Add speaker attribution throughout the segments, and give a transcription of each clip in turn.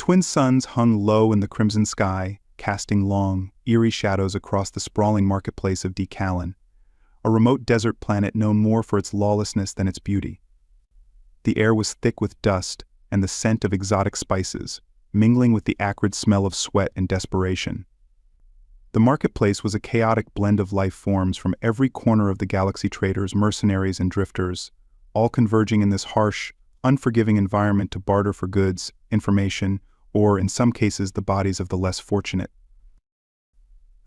Speaker 1: twin suns hung low in the crimson sky, casting long, eerie shadows across the sprawling marketplace of Decalon, a remote desert planet known more for its lawlessness than its beauty. The air was thick with dust and the scent of exotic spices, mingling with the acrid smell of sweat and desperation. The marketplace was a chaotic blend of life forms from every corner of the galaxy, traders, mercenaries, and drifters, all converging in this harsh, unforgiving environment to barter for goods, information, or, in some cases, the bodies of the less fortunate.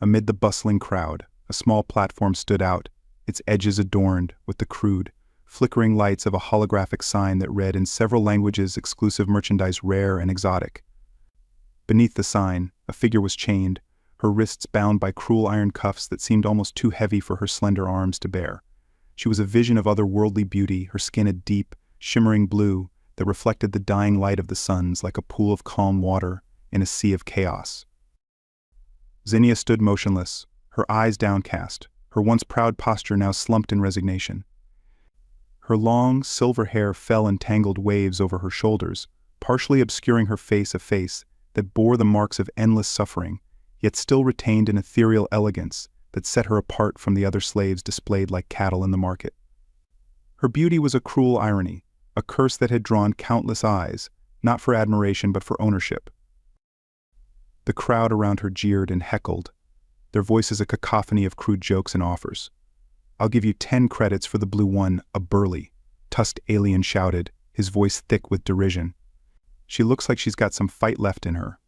Speaker 1: Amid the bustling crowd, a small platform stood out, its edges adorned with the crude, flickering lights of a holographic sign that read in several languages exclusive merchandise rare and exotic. Beneath the sign, a figure was chained, her wrists bound by cruel iron cuffs that seemed almost too heavy for her slender arms to bear. She was a vision of otherworldly beauty, her skin a deep, shimmering blue that reflected the dying light of the suns like a pool of calm water in a sea of chaos. Zinnia stood motionless, her eyes downcast, her once proud posture now slumped in resignation. Her long, silver hair fell in tangled waves over her shoulders, partially obscuring her face, a face that bore the marks of endless suffering, yet still retained an ethereal elegance that set her apart from the other slaves displayed like cattle in the market. Her beauty was a cruel irony, a curse that had drawn countless eyes, not for admiration but for ownership. The crowd around her jeered and heckled, their voices a cacophony of crude jokes and offers. "I'll give you 10 credits for the blue one," a burly, tusked alien shouted, his voice thick with derision. "She looks like she's got some fight left in her."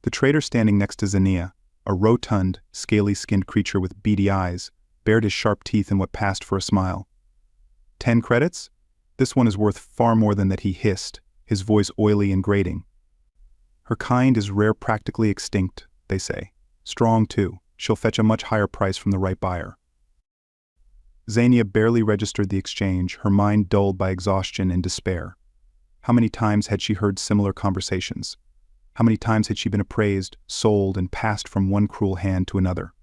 Speaker 1: The trader standing next to Zinnia, a rotund, scaly-skinned creature with beady eyes, bared his sharp teeth in what passed for a smile. 10 credits? This one is worth far more than that, he hissed, his voice oily and grating. "Her kind is rare, practically extinct, they say. Strong, too. She'll fetch a much higher price from the right buyer." Zinnia barely registered the exchange, her mind dulled by exhaustion and despair. How many times had she heard similar conversations? How many times had she been appraised, sold, and passed from one cruel hand to another?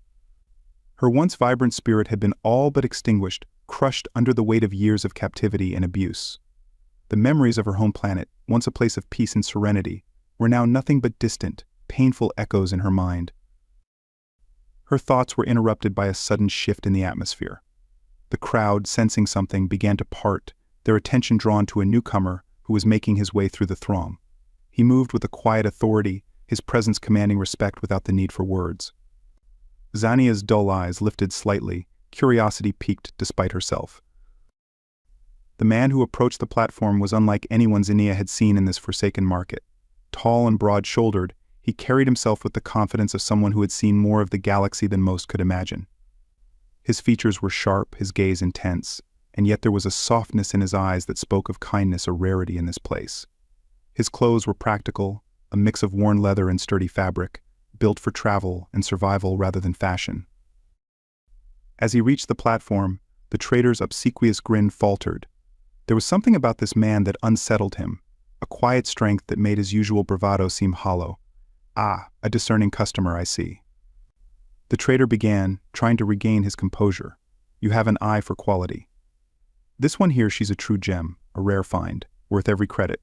Speaker 1: Her once vibrant spirit had been all but extinguished, crushed under the weight of years of captivity and abuse. The memories of her home planet, once a place of peace and serenity, were now nothing but distant, painful echoes in her mind. Her thoughts were interrupted by a sudden shift in the atmosphere. The crowd, sensing something, began to part, their attention drawn to a newcomer who was making his way through the throng. He moved with a quiet authority, his presence commanding respect without the need for words. Zinnia's dull eyes lifted slightly, curiosity piqued despite herself. The man who approached the platform was unlike anyone Zinnia had seen in this forsaken market. Tall and broad-shouldered, he carried himself with the confidence of someone who had seen more of the galaxy than most could imagine. His features were sharp, his gaze intense, and yet there was a softness in his eyes that spoke of kindness, a rarity in this place. His clothes were practical, a mix of worn leather and sturdy fabric, built for travel and survival rather than fashion. As he reached the platform, the trader's obsequious grin faltered. There was something about this man that unsettled him, a quiet strength that made his usual bravado seem hollow. "Ah, a discerning customer, I see." The trader began, trying to regain his composure. "You have an eye for quality. This one here, she's a true gem, a rare find, worth every credit."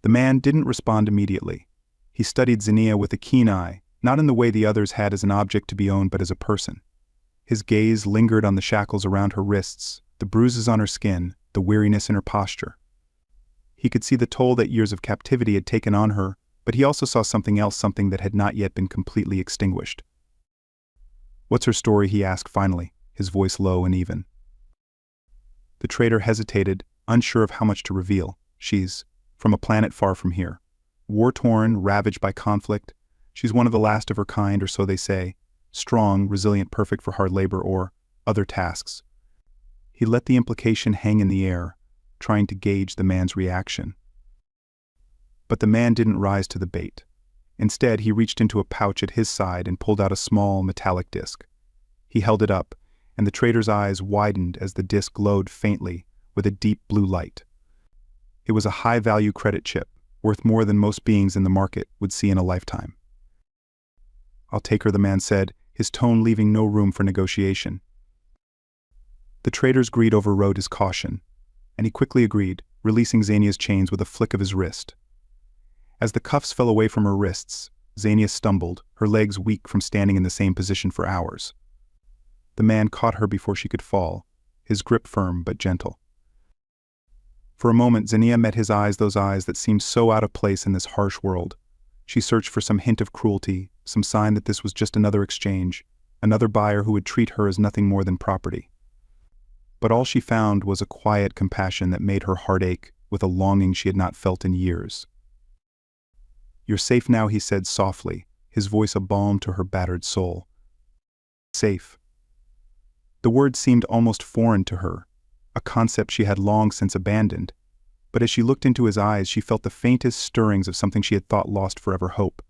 Speaker 1: The man didn't respond immediately. He studied Zinnia with a keen eye, not in the way the others had as an object to be owned but as a person. His gaze lingered on the shackles around her wrists, the bruises on her skin, the weariness in her posture. He could see the toll that years of captivity had taken on her, but he also saw something else, something that had not yet been completely extinguished. "What's her story?" he asked finally, his voice low and even. The trader hesitated, unsure of how much to reveal. "She's from a planet far from here. War-torn, ravaged by conflict. She's one of the last of her kind, or so they say. Strong, resilient, perfect for hard labor or other tasks." He let the implication hang in the air, trying to gauge the man's reaction. But the man didn't rise to the bait. Instead, he reached into a pouch at his side and pulled out a small, metallic disc. He held it up, and the trader's eyes widened as the disc glowed faintly with a deep blue light. It was a high-value credit chip, worth more than most beings in the market would see in a lifetime. "I'll take her," the man said, his tone leaving no room for negotiation. The trader's greed overrode his caution, and he quickly agreed, releasing Zinnia's chains with a flick of his wrist. As the cuffs fell away from her wrists, Xenia stumbled, her legs weak from standing in the same position for hours. The man caught her before she could fall, his grip firm but gentle. For a moment, Xenia met his eyes, those eyes that seemed so out of place in this harsh world. She searched for some hint of cruelty, some sign that this was just another exchange, another buyer who would treat her as nothing more than property. But all she found was a quiet compassion that made her heart ache with a longing she had not felt in years. "You're safe now," he said softly, his voice a balm to her battered soul. Safe. The word seemed almost foreign to her, a concept she had long since abandoned. But as she looked into his eyes, she felt the faintest stirrings of something she had thought lost forever: hope.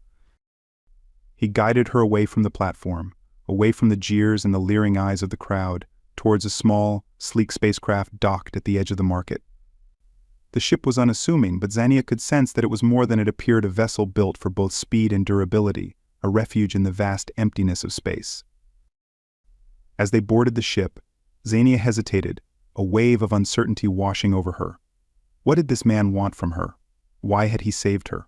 Speaker 1: He guided her away from the platform, away from the jeers and the leering eyes of the crowd, towards a small, sleek spacecraft docked at the edge of the market. The ship was unassuming, but Xenia could sense that it was more than it appeared: a vessel built for both speed and durability, a refuge in the vast emptiness of space. As they boarded the ship, Xenia hesitated, a wave of uncertainty washing over her. What did this man want from her? Why had he saved her?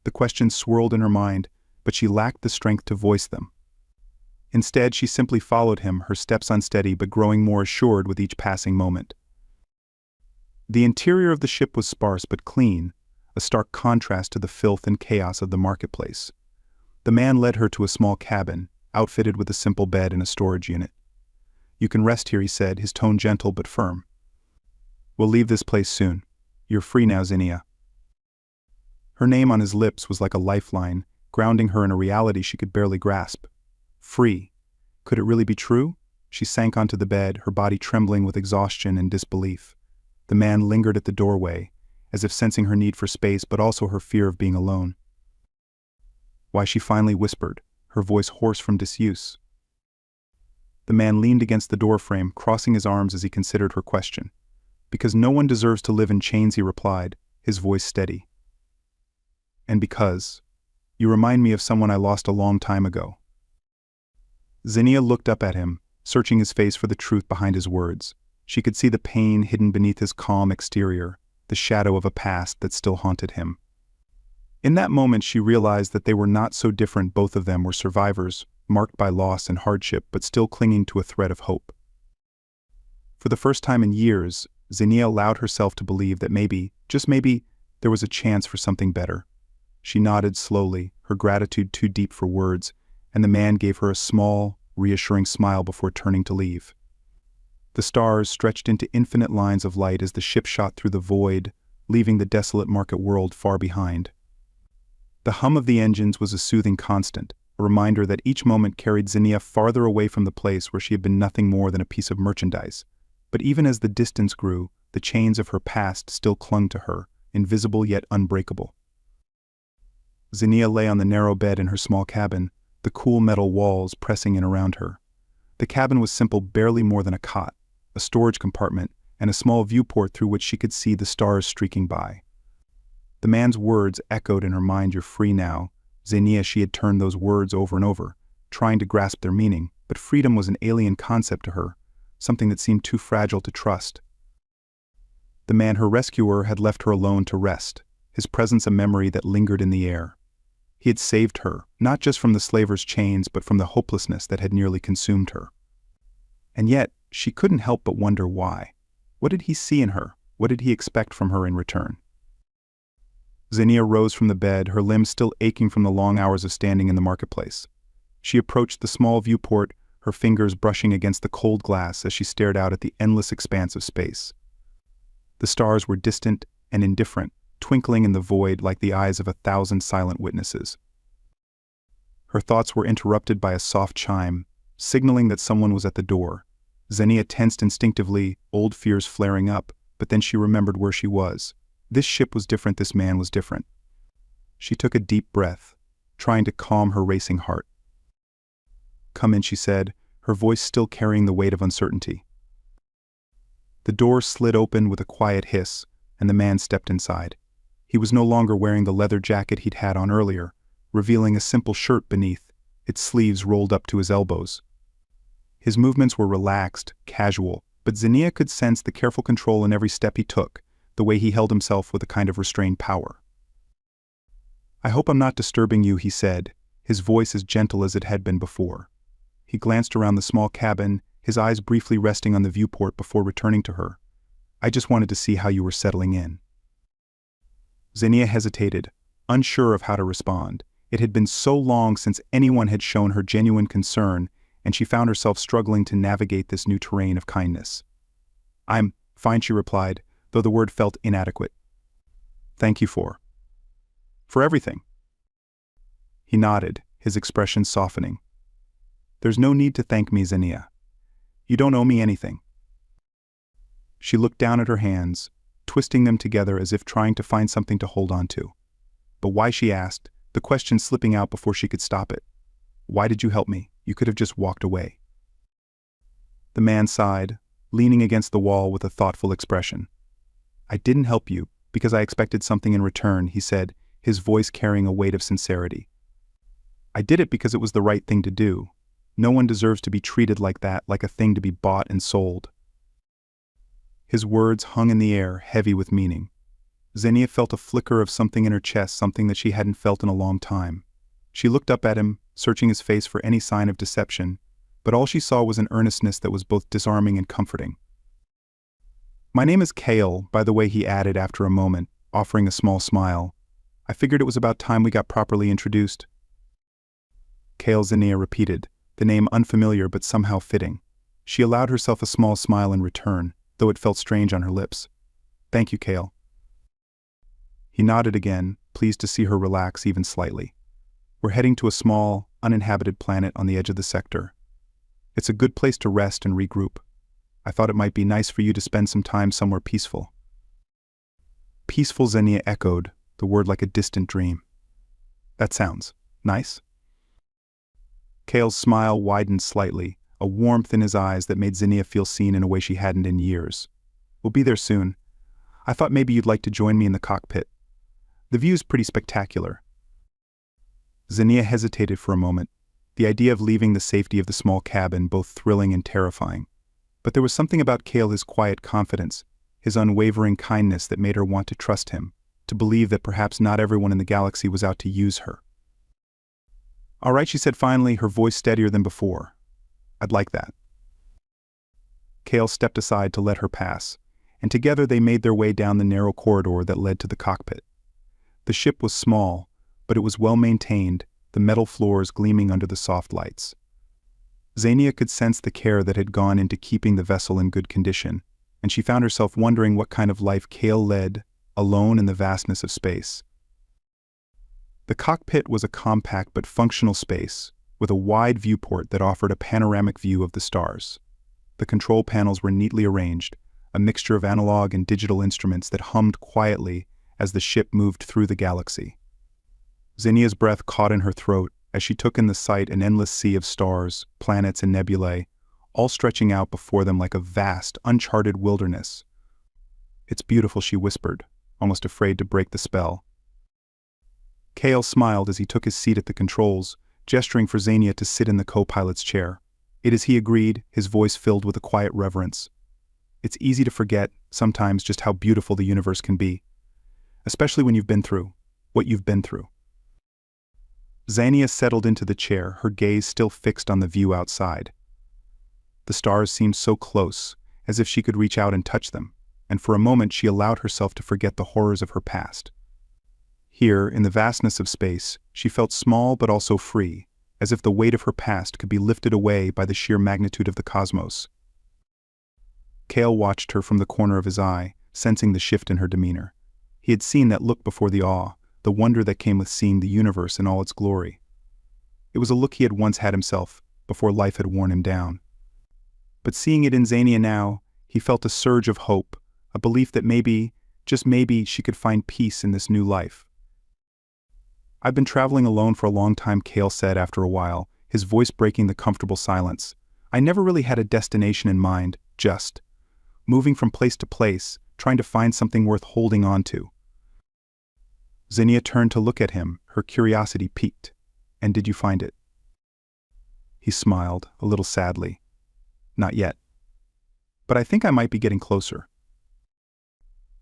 Speaker 1: The questions swirled in her mind, but she lacked the strength to voice them. Instead, she simply followed him, her steps unsteady but growing more assured with each passing moment. The interior of the ship was sparse but clean, a stark contrast to the filth and chaos of the marketplace. The man led her to a small cabin, outfitted with a simple bed and a storage unit. "You can rest here," he said, his tone gentle but firm. "We'll leave this place soon. You're free now, Xenia." Her name on his lips was like a lifeline, grounding her in a reality she could barely grasp. Free. Could it really be true? She sank onto the bed, her body trembling with exhaustion and disbelief. The man lingered at the doorway, as if sensing her need for space but also her fear of being alone. "Why," she finally whispered, her voice hoarse from disuse. The man leaned against the doorframe, crossing his arms as he considered her question. "Because no one deserves to live in chains," he replied, his voice steady. "And because you remind me of someone I lost a long time ago." Xenia looked up at him, searching his face for the truth behind his words. She could see the pain hidden beneath his calm exterior, the shadow of a past that still haunted him. In that moment, she realized that they were not so different. Both of them were survivors, marked by loss and hardship, but still clinging to a thread of hope. For the first time in years, Xenia allowed herself to believe that maybe, just maybe, there was a chance for something better. She nodded slowly, her gratitude too deep for words, and the man gave her a small, reassuring smile before turning to leave. The stars stretched into infinite lines of light as the ship shot through the void, leaving the desolate market world far behind. The hum of the engines was a soothing constant, a reminder that each moment carried Xenia farther away from the place where she had been nothing more than a piece of merchandise. But even as the distance grew, the chains of her past still clung to her, invisible yet unbreakable. Xenia lay on the narrow bed in her small cabin, the cool metal walls pressing in around her. The cabin was simple, barely more than a cot, a storage compartment, and a small viewport through which she could see the stars streaking by. The man's words echoed in her mind: "You're free now." Xenia, she had turned those words over and over, trying to grasp their meaning, but freedom was an alien concept to her, something that seemed too fragile to trust. The man, her rescuer, had left her alone to rest, his presence a memory that lingered in the air. He had saved her, not just from the slaver's chains, but from the hopelessness that had nearly consumed her. And yet, she couldn't help but wonder why. What did he see in her? What did he expect from her in return? Xenia rose from the bed, her limbs still aching from the long hours of standing in the marketplace. She approached the small viewport, her fingers brushing against the cold glass as she stared out at the endless expanse of space. The stars were distant and indifferent, twinkling in the void like the eyes of 1,000 silent witnesses. Her thoughts were interrupted by a soft chime, signaling that someone was at the door. Xenia tensed instinctively, old fears flaring up, but then she remembered where she was. This ship was different, this man was different. She took a deep breath, trying to calm her racing heart. "Come in," she said, her voice still carrying the weight of uncertainty. The door slid open with a quiet hiss, and the man stepped inside. He was no longer wearing the leather jacket he'd had on earlier, revealing a simple shirt beneath, its sleeves rolled up to his elbows. His movements were relaxed, casual, but Xenia could sense the careful control in every step he took, the way he held himself with a kind of restrained power. "I hope I'm not disturbing you," he said, his voice as gentle as it had been before. He glanced around the small cabin, his eyes briefly resting on the viewport before returning to her. "I just wanted to see how you were settling in." Xenia hesitated, unsure of how to respond. It had been so long since anyone had shown her genuine concern, and she found herself struggling to navigate this new terrain of kindness. "I'm fine," she replied, though the word felt inadequate. "Thank you for everything." He nodded, his expression softening. "There's no need to thank me, Xenia. You don't owe me anything." She looked down at her hands, twisting them together as if trying to find something to hold on to. But why, she asked, the question slipping out before she could stop it. "Why did you help me? You could have just walked away." The man sighed, leaning against the wall with a thoughtful expression. "I didn't help you because I expected something in return," he said, his voice carrying a weight of sincerity. "I did it because it was the right thing to do. No one deserves to be treated like that, like a thing to be bought and sold." His words hung in the air, heavy with meaning. Xenia felt a flicker of something in her chest, something that she hadn't felt in a long time. She looked up at him, searching his face for any sign of deception, but all she saw was an earnestness that was both disarming and comforting. "My name is Kale, by the way," he added after a moment, offering a small smile. "I figured it was about time we got properly introduced." Kale, Xenia repeated, the name unfamiliar but somehow fitting. She allowed herself a small smile in return, though it felt strange on her lips. "Thank you, Kale." He nodded again, pleased to see her relax even slightly. "We're heading to a small, uninhabited planet on the edge of the sector. It's a good place to rest and regroup. I thought it might be nice for you to spend some time somewhere peaceful." Peaceful, Xenia echoed, the word like a distant dream. "That sounds nice." Kale's smile widened slightly, a warmth in his eyes that made Xenia feel seen in a way she hadn't in years. "We'll be there soon. I thought maybe you'd like to join me in the cockpit. The view's pretty spectacular." Xenia hesitated for a moment, the idea of leaving the safety of the small cabin both thrilling and terrifying. But there was something about Kale, his quiet confidence, his unwavering kindness that made her want to trust him, to believe that perhaps not everyone in the galaxy was out to use her. "All right," she said finally, her voice steadier than before. "I'd like that." Kale stepped aside to let her pass, and together they made their way down the narrow corridor that led to the cockpit. The ship was small, but it was well maintained, the metal floors gleaming under the soft lights. Xenia could sense the care that had gone into keeping the vessel in good condition, and she found herself wondering what kind of life Kale led, alone in the vastness of space. The cockpit was a compact but functional space, with a wide viewport that offered a panoramic view of the stars. The control panels were neatly arranged, a mixture of analog and digital instruments that hummed quietly as the ship moved through the galaxy. Xenia's breath caught in her throat as she took in the sight an endless sea of stars, planets, and nebulae, all stretching out before them like a vast, uncharted wilderness. "It's beautiful," she whispered, almost afraid to break the spell. Kale smiled as he took his seat at the controls, gesturing for Xenia to sit in the co-pilot's chair. "It is," he agreed, his voice filled with a quiet reverence. "It's easy to forget, sometimes, just how beautiful the universe can be. Especially when you've been through what you've been through." Xenia settled into the chair, her gaze still fixed on the view outside. The stars seemed so close, as if she could reach out and touch them, and for a moment she allowed herself to forget the horrors of her past. Here, in the vastness of space, she felt small but also free, as if the weight of her past could be lifted away by the sheer magnitude of the cosmos. Kale watched her from the corner of his eye, sensing the shift in her demeanor. He had seen that look before, the awe, the wonder that came with seeing the universe in all its glory. It was a look he had once had himself, before life had worn him down. But seeing it in Xenia now, he felt a surge of hope, a belief that maybe, just maybe, she could find peace in this new life. "I've been traveling alone for a long time," Kale said after a while, his voice breaking the comfortable silence. "I never really had a destination in mind, just moving from place to place, trying to find something worth holding on to." Xenia turned to look at him, her curiosity piqued. "And did you find it?" He smiled, a little sadly. "Not yet. But I think I might be getting closer."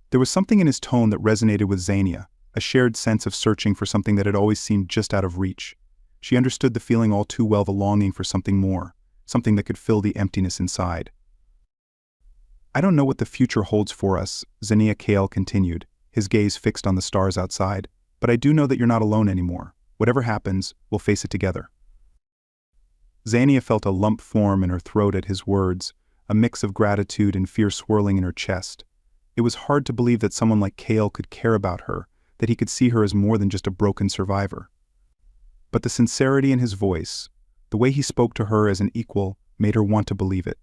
Speaker 1: There was something in his tone that resonated with Xenia, a shared sense of searching for something that had always seemed just out of reach. She understood the feeling all too well, the longing for something more, something that could fill the emptiness inside. I don't know what the future holds for us, Xenia Kale continued, his gaze fixed on the stars outside, but I do know that you're not alone anymore. Whatever happens, we'll face it together. Xenia felt a lump form in her throat at his words, a mix of gratitude and fear swirling in her chest. It was hard to believe that someone like Kale could care about her, that he could see her as more than just a broken survivor. But the sincerity in his voice, the way he spoke to her as an equal, made her want to believe it.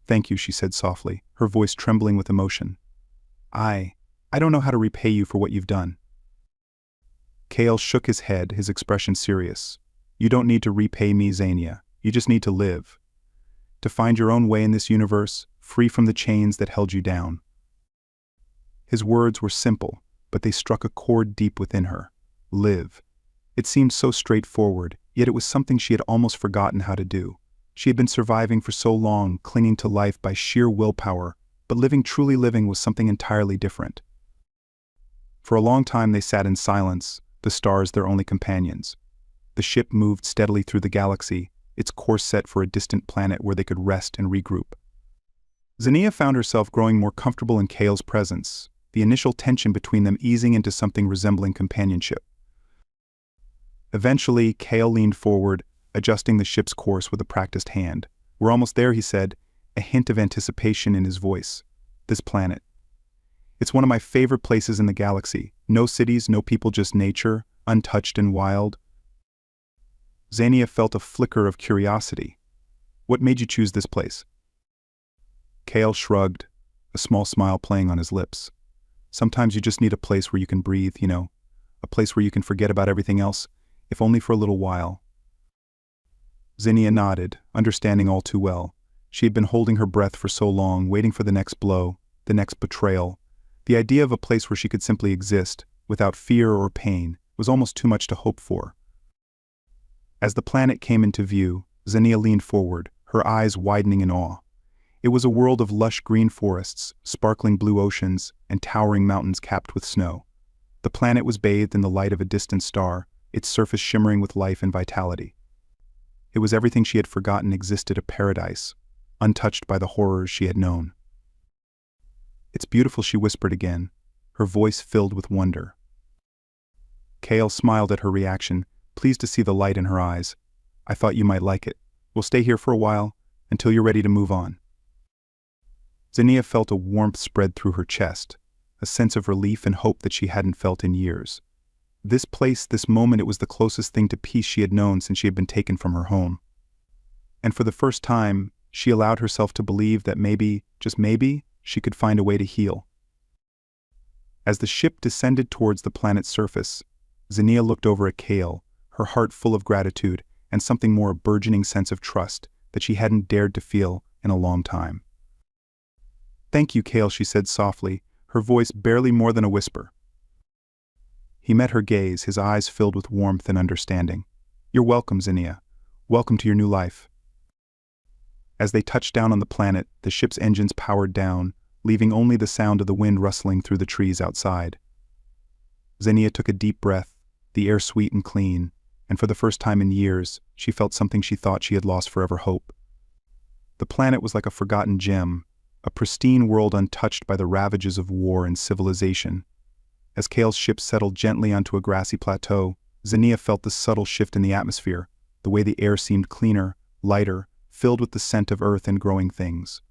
Speaker 1: "Thank you," she said softly, her voice trembling with emotion. I don't know how to repay you for what you've done." Kale shook his head, his expression serious. "You don't need to repay me, Xenia. You just need to live. To find your own way in this universe, free from the chains that held you down." His words were simple, but they struck a chord deep within her. Live. It seemed so straightforward, yet it was something she had almost forgotten how to do. She had been surviving for so long, clinging to life by sheer willpower, but truly living was something entirely different. For a long time they sat in silence, the stars their only companions. The ship moved steadily through the galaxy, its course set for a distant planet where they could rest and regroup. Xenia found herself growing more comfortable in Kale's presence, the initial tension between them easing into something resembling companionship. Eventually, Kale leaned forward, adjusting the ship's course with a practiced hand. "We're almost there," he said, a hint of anticipation in his voice. "This planet. It's one of my favorite places in the galaxy. No cities, no people, just nature, untouched and wild." Xenia felt a flicker of curiosity. "What made you choose this place?" Kale shrugged, a small smile playing on his lips. "Sometimes you just need a place where you can breathe, a place where you can forget about everything else, if only for a little while." Xenia nodded, understanding all too well. She had been holding her breath for so long, waiting for the next blow, the next betrayal. The idea of a place where she could simply exist, without fear or pain, was almost too much to hope for. As the planet came into view, Xenia leaned forward, her eyes widening in awe. It was a world of lush green forests, sparkling blue oceans, and towering mountains capped with snow. The planet was bathed in the light of a distant star, its surface shimmering with life and vitality. It was everything she had forgotten existed, a paradise, untouched by the horrors she had known. "It's beautiful," she whispered again, her voice filled with wonder. Kale smiled at her reaction, pleased to see the light in her eyes. "I thought you might like it. We'll stay here for a while, until you're ready to move on." Xenia felt a warmth spread through her chest, a sense of relief and hope that she hadn't felt in years. This place, this moment, it was the closest thing to peace she had known since she had been taken from her home. And for the first time, she allowed herself to believe that maybe, just maybe, she could find a way to heal. As the ship descended towards the planet's surface, Xenia looked over at Kale, her heart full of gratitude and something more, a burgeoning sense of trust that she hadn't dared to feel in a long time. "Thank you, Kale," she said softly, her voice barely more than a whisper. He met her gaze, his eyes filled with warmth and understanding. "You're welcome, Xenia. Welcome to your new life." As they touched down on the planet, the ship's engines powered down, leaving only the sound of the wind rustling through the trees outside. Xenia took a deep breath, the air sweet and clean, and for the first time in years, she felt something she thought she had lost forever: hope. The planet was like a forgotten gem, a pristine world untouched by the ravages of war and civilization. As Kale's ship settled gently onto a grassy plateau, Xenia felt the subtle shift in the atmosphere, the way the air seemed cleaner, lighter, filled with the scent of earth and growing things.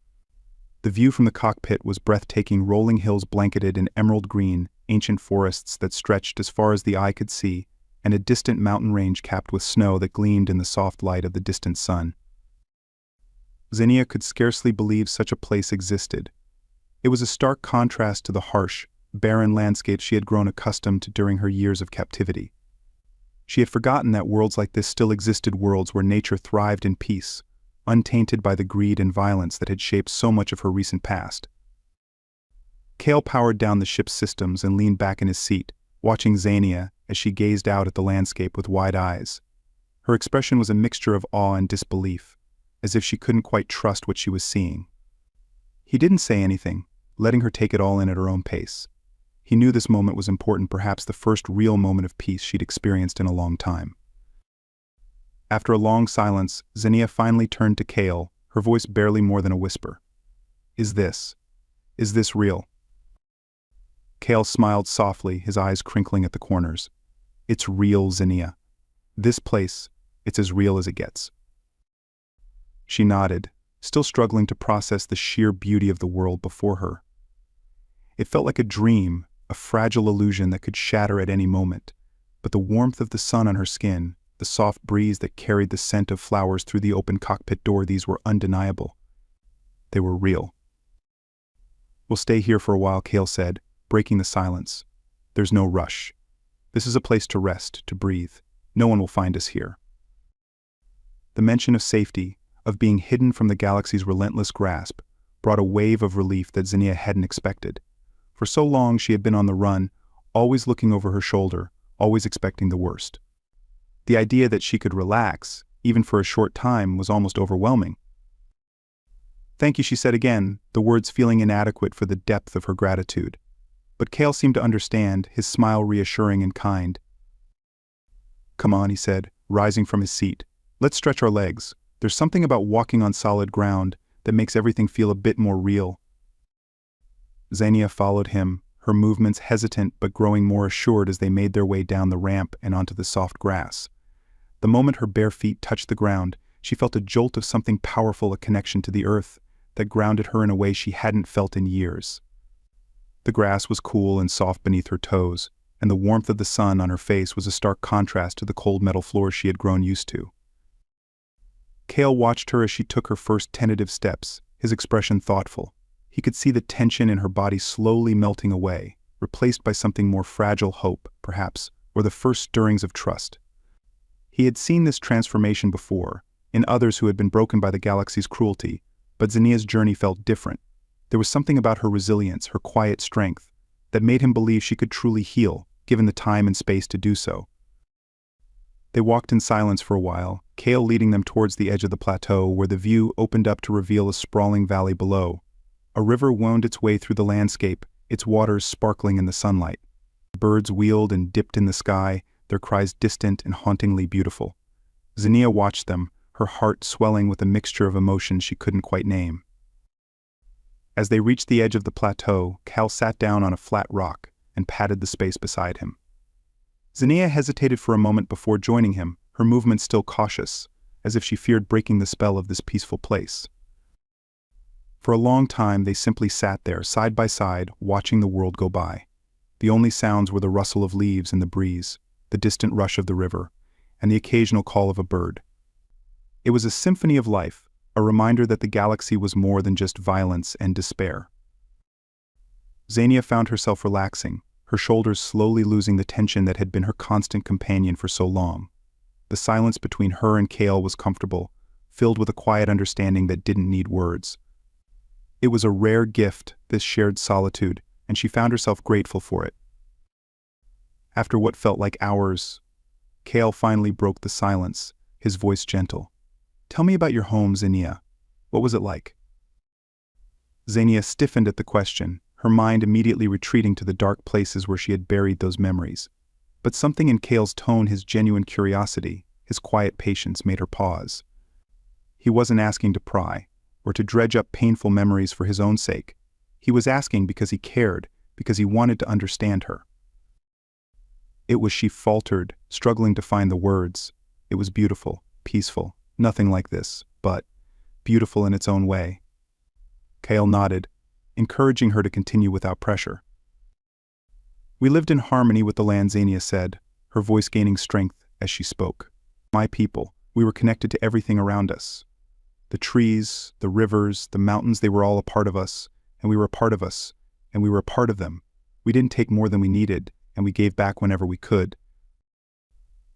Speaker 1: The view from the cockpit was breathtaking: rolling hills blanketed in emerald green, ancient forests that stretched as far as the eye could see, and a distant mountain range capped with snow that gleamed in the soft light of the distant sun. Xenia could scarcely believe such a place existed. It was a stark contrast to the harsh, barren landscape she had grown accustomed to during her years of captivity. She had forgotten that worlds like this still existed, worlds where nature thrived in peace, untainted by the greed and violence that had shaped so much of her recent past. Kale powered down the ship's systems and leaned back in his seat, watching Xenia as she gazed out at the landscape with wide eyes. Her expression was a mixture of awe and disbelief, as if she couldn't quite trust what she was seeing. He didn't say anything, letting her take it all in at her own pace. He knew this moment was important, perhaps the first real moment of peace she'd experienced in a long time. After a long silence, Zinnia finally turned to Kale, her voice barely more than a whisper. Is this real? Kale smiled softly, his eyes crinkling at the corners. It's real, Zinnia. This place, it's as real as it gets. She nodded, still struggling to process the sheer beauty of the world before her. It felt like a dream, a fragile illusion that could shatter at any moment, but the warmth of the sun on her skin, the soft breeze that carried the scent of flowers through the open cockpit door, these were undeniable. They were real. We'll stay here for a while, Kale said, breaking the silence. There's no rush. This is a place to rest, to breathe. No one will find us here. The mention of safety, of being hidden from the galaxy's relentless grasp, brought a wave of relief that Zinnia hadn't expected. For so long she had been on the run, always looking over her shoulder, always expecting the worst. The idea that she could relax, even for a short time, was almost overwhelming. Thank you, she said again, the words feeling inadequate for the depth of her gratitude. But Kale seemed to understand, his smile reassuring and kind. Come on, he said, rising from his seat. Let's stretch our legs. There's something about walking on solid ground that makes everything feel a bit more real. Zinnia followed him, her movements hesitant but growing more assured as they made their way down the ramp and onto the soft grass. The moment her bare feet touched the ground, she felt a jolt of something powerful, a connection to the earth that grounded her in a way she hadn't felt in years. The grass was cool and soft beneath her toes, and the warmth of the sun on her face was a stark contrast to the cold metal floors she had grown used to. Kale watched her as she took her first tentative steps, his expression thoughtful. He could see the tension in her body slowly melting away, replaced by something more fragile, hope, perhaps, or the first stirrings of trust. He had seen this transformation before, in others who had been broken by the galaxy's cruelty, but Zinnia's journey felt different. There was something about her resilience, her quiet strength, that made him believe she could truly heal, given the time and space to do so. They walked in silence for a while, Kale leading them towards the edge of the plateau where the view opened up to reveal a sprawling valley below. A river wound its way through the landscape, its waters sparkling in the sunlight. Birds wheeled and dipped in the sky, their cries distant and hauntingly beautiful. Zinnia watched them, her heart swelling with a mixture of emotions she couldn't quite name. As they reached the edge of the plateau, Kale sat down on a flat rock and patted the space beside him. Zinnia hesitated for a moment before joining him, her movements still cautious, as if she feared breaking the spell of this peaceful place. For a long time they simply sat there, side by side, watching the world go by. The only sounds were the rustle of leaves in the breeze, the distant rush of the river, and the occasional call of a bird. It was a symphony of life, a reminder that the galaxy was more than just violence and despair. Zinnia found herself relaxing, her shoulders slowly losing the tension that had been her constant companion for so long. The silence between her and Kale was comfortable, filled with a quiet understanding that didn't need words. It was a rare gift, this shared solitude, and she found herself grateful for it. After what felt like hours, Kale finally broke the silence, his voice gentle. Tell me about your home, Zinnia. What was it like? Zinnia stiffened at the question, her mind immediately retreating to the dark places where she had buried those memories. But something in Kale's tone, his genuine curiosity, his quiet patience, made her pause. He wasn't asking to pry, or to dredge up painful memories for his own sake. He was asking because he cared, because he wanted to understand her. It was, she faltered, struggling to find the words. It was beautiful, peaceful, nothing like this, but beautiful in its own way. Kale nodded, encouraging her to continue without pressure. We lived in harmony with the land, Zinnia said, her voice gaining strength as she spoke. My people, we were connected to everything around us. The trees, the rivers, the mountains, they were all a part of us, and we were a part of us, and we were a part of them. We didn't take more than we needed, and we gave back whenever we could.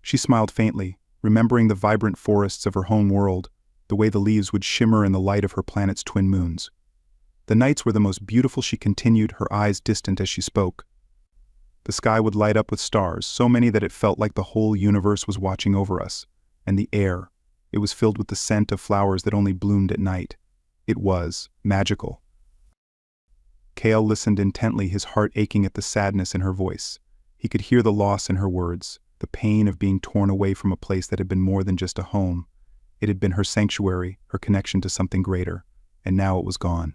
Speaker 1: She smiled faintly, remembering the vibrant forests of her home world, the way the leaves would shimmer in the light of her planet's twin moons. The nights were the most beautiful, she continued, her eyes distant as she spoke. The sky would light up with stars, so many that it felt like the whole universe was watching over us. And the air, it was filled with the scent of flowers that only bloomed at night. It was magical. Kale listened intently, his heart aching at the sadness in her voice. He could hear the loss in her words, the pain of being torn away from a place that had been more than just a home. It had been her sanctuary, her connection to something greater, and now it was gone.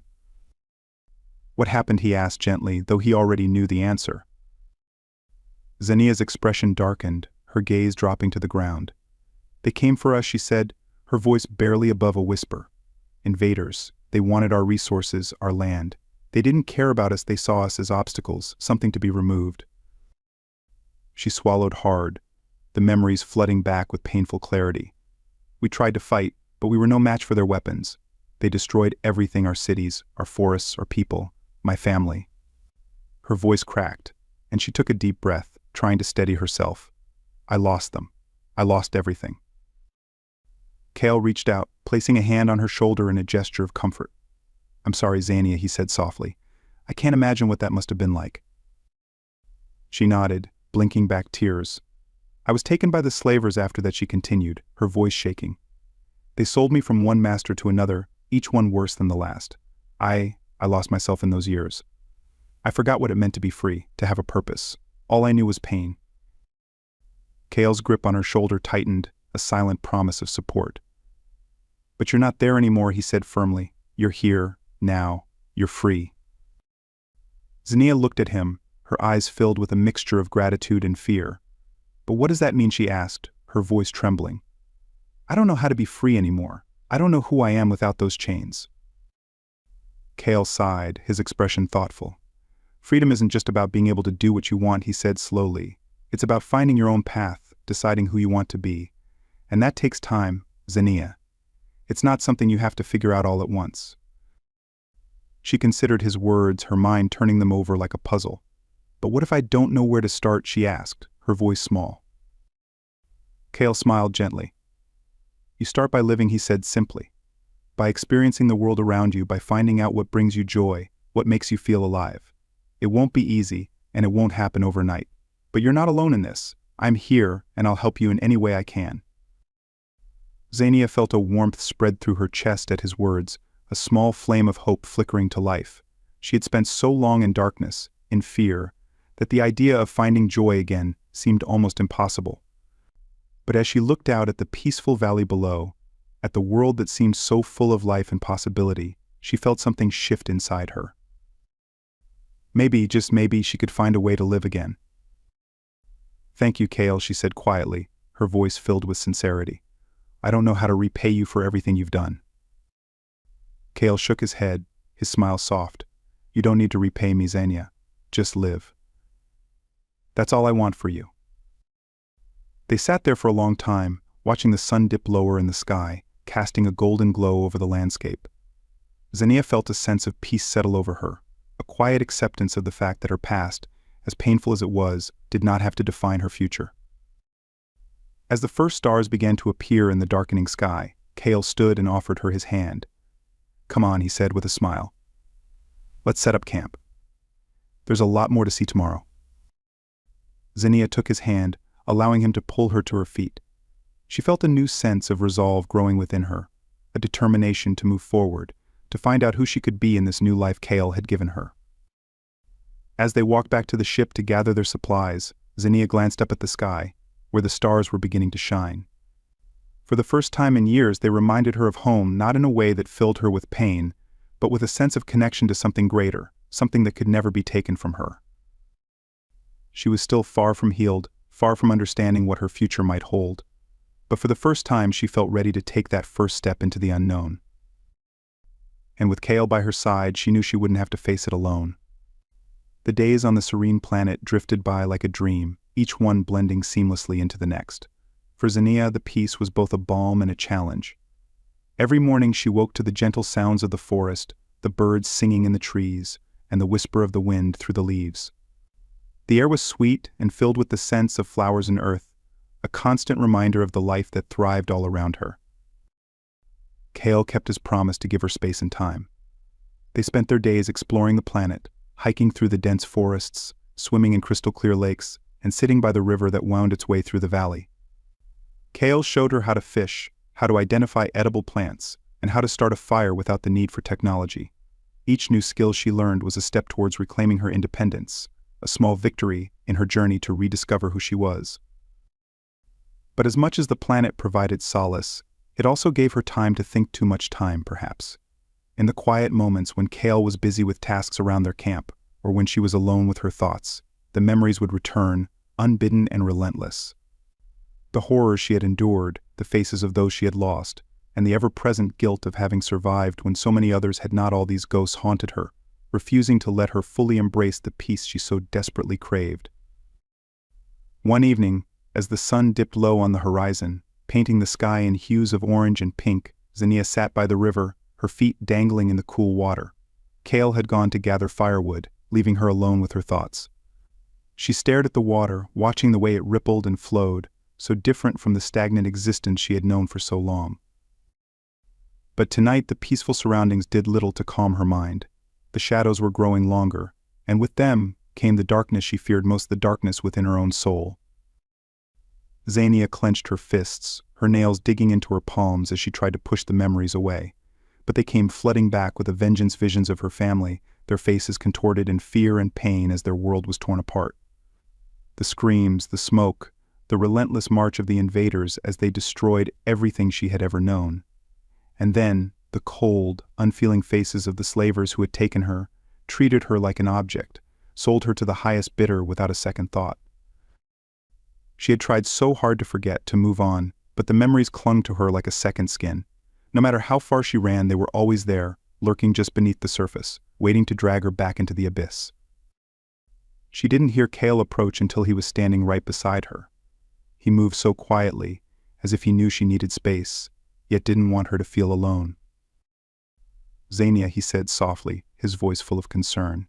Speaker 1: What happened? He asked gently, though he already knew the answer. Xenia's expression darkened, her gaze dropping to the ground. They came for us, she said, her voice barely above a whisper. Invaders. They wanted our resources, our land. They didn't care about us, they saw us as obstacles, something to be removed. She swallowed hard, the memories flooding back with painful clarity. We tried to fight, but we were no match for their weapons. They destroyed everything: our cities, our forests, our people, my family. Her voice cracked, and she took a deep breath, trying to steady herself. I lost them. I lost everything. Kale reached out, placing a hand on her shoulder in a gesture of comfort. I'm sorry, Xenia, he said softly. I can't imagine what that must have been like. She nodded, blinking back tears. I was taken by the slavers after that, she continued, her voice shaking. They sold me from one master to another, each one worse than the last. I lost myself in those years. I forgot what it meant to be free, to have a purpose. All I knew was pain. Kale's grip on her shoulder tightened, a silent promise of support. But you're not there anymore, he said firmly. You're here, now. You're free. Xenia looked at him, her eyes filled with a mixture of gratitude and fear. But what does that mean, she asked, her voice trembling. I don't know how to be free anymore. I don't know who I am without those chains. Kale sighed, his expression thoughtful. Freedom isn't just about being able to do what you want, he said slowly. It's about finding your own path, deciding who you want to be. And that takes time, Xenia. It's not something you have to figure out all at once. She considered his words, her mind turning them over like a puzzle. But what if I don't know where to start, she asked, her voice small. Kale smiled gently. You start by living, he said simply. By experiencing the world around you, by finding out what brings you joy, what makes you feel alive. It won't be easy, and it won't happen overnight. But you're not alone in this. I'm here, and I'll help you in any way I can. Xenia felt a warmth spread through her chest at his words, a small flame of hope flickering to life. She had spent so long in darkness, in fear, that the idea of finding joy again seemed almost impossible. But as she looked out at the peaceful valley below, at the world that seemed so full of life and possibility, she felt something shift inside her. Maybe, just maybe, she could find a way to live again. Thank you, Kale, she said quietly, her voice filled with sincerity. I don't know how to repay you for everything you've done. Kale shook his head, his smile soft. You don't need to repay me, Xenia. Just live. That's all I want for you. They sat there for a long time, watching the sun dip lower in the sky, casting a golden glow over the landscape. Xenia felt a sense of peace settle over her, a quiet acceptance of the fact that her past, as painful as it was, did not have to define her future. As the first stars began to appear in the darkening sky, Kale stood and offered her his hand. Come on, he said with a smile. Let's set up camp. There's a lot more to see tomorrow. Xenia took his hand, allowing him to pull her to her feet. She felt a new sense of resolve growing within her, a determination to move forward, to find out who she could be in this new life Kale had given her. As they walked back to the ship to gather their supplies, Xenia glanced up at the sky, where the stars were beginning to shine. For the first time in years, they reminded her of home, not in a way that filled her with pain, but with a sense of connection to something greater, something that could never be taken from her. She was still far from healed, far from understanding what her future might hold, but for the first time she felt ready to take that first step into the unknown. And with Kale by her side, she knew she wouldn't have to face it alone. The days on the serene planet drifted by like a dream, each one blending seamlessly into the next. For Xenia, the peace was both a balm and a challenge. Every morning she woke to the gentle sounds of the forest, the birds singing in the trees, and the whisper of the wind through the leaves. The air was sweet and filled with the scents of flowers and earth, a constant reminder of the life that thrived all around her. Kale kept his promise to give her space and time. They spent their days exploring the planet, hiking through the dense forests, swimming in crystal-clear lakes, and sitting by the river that wound its way through the valley. Kale showed her how to fish, how to identify edible plants, and how to start a fire without the need for technology. Each new skill she learned was a step towards reclaiming her independence, a small victory in her journey to rediscover who she was. But as much as the planet provided solace, it also gave her time to think, too much time, perhaps. In the quiet moments when Kale was busy with tasks around their camp, or when she was alone with her thoughts, the memories would return, unbidden and relentless. The horrors she had endured, the faces of those she had lost, and the ever-present guilt of having survived when so many others had not, all these ghosts haunted her, refusing to let her fully embrace the peace she so desperately craved. One evening, as the sun dipped low on the horizon, painting the sky in hues of orange and pink, Zinnia sat by the river, her feet dangling in the cool water. Kale had gone to gather firewood, leaving her alone with her thoughts. She stared at the water, watching the way it rippled and flowed, so different from the stagnant existence she had known for so long. But tonight the peaceful surroundings did little to calm her mind. The shadows were growing longer, and with them came the darkness she feared most, the darkness within her own soul. Xenia clenched her fists, her nails digging into her palms as she tried to push the memories away. But they came flooding back with a vengeance, visions of her family, their faces contorted in fear and pain as their world was torn apart. The screams, the smoke, the relentless march of the invaders as they destroyed everything she had ever known. And then, the cold, unfeeling faces of the slavers who had taken her, treated her like an object, sold her to the highest bidder without a second thought. She had tried so hard to forget, to move on, but the memories clung to her like a second skin. No matter how far she ran, they were always there, lurking just beneath the surface, waiting to drag her back into the abyss. She didn't hear Kale approach until he was standing right beside her. He moved so quietly, as if he knew she needed space, yet didn't want her to feel alone. "Xenia," he said softly, his voice full of concern.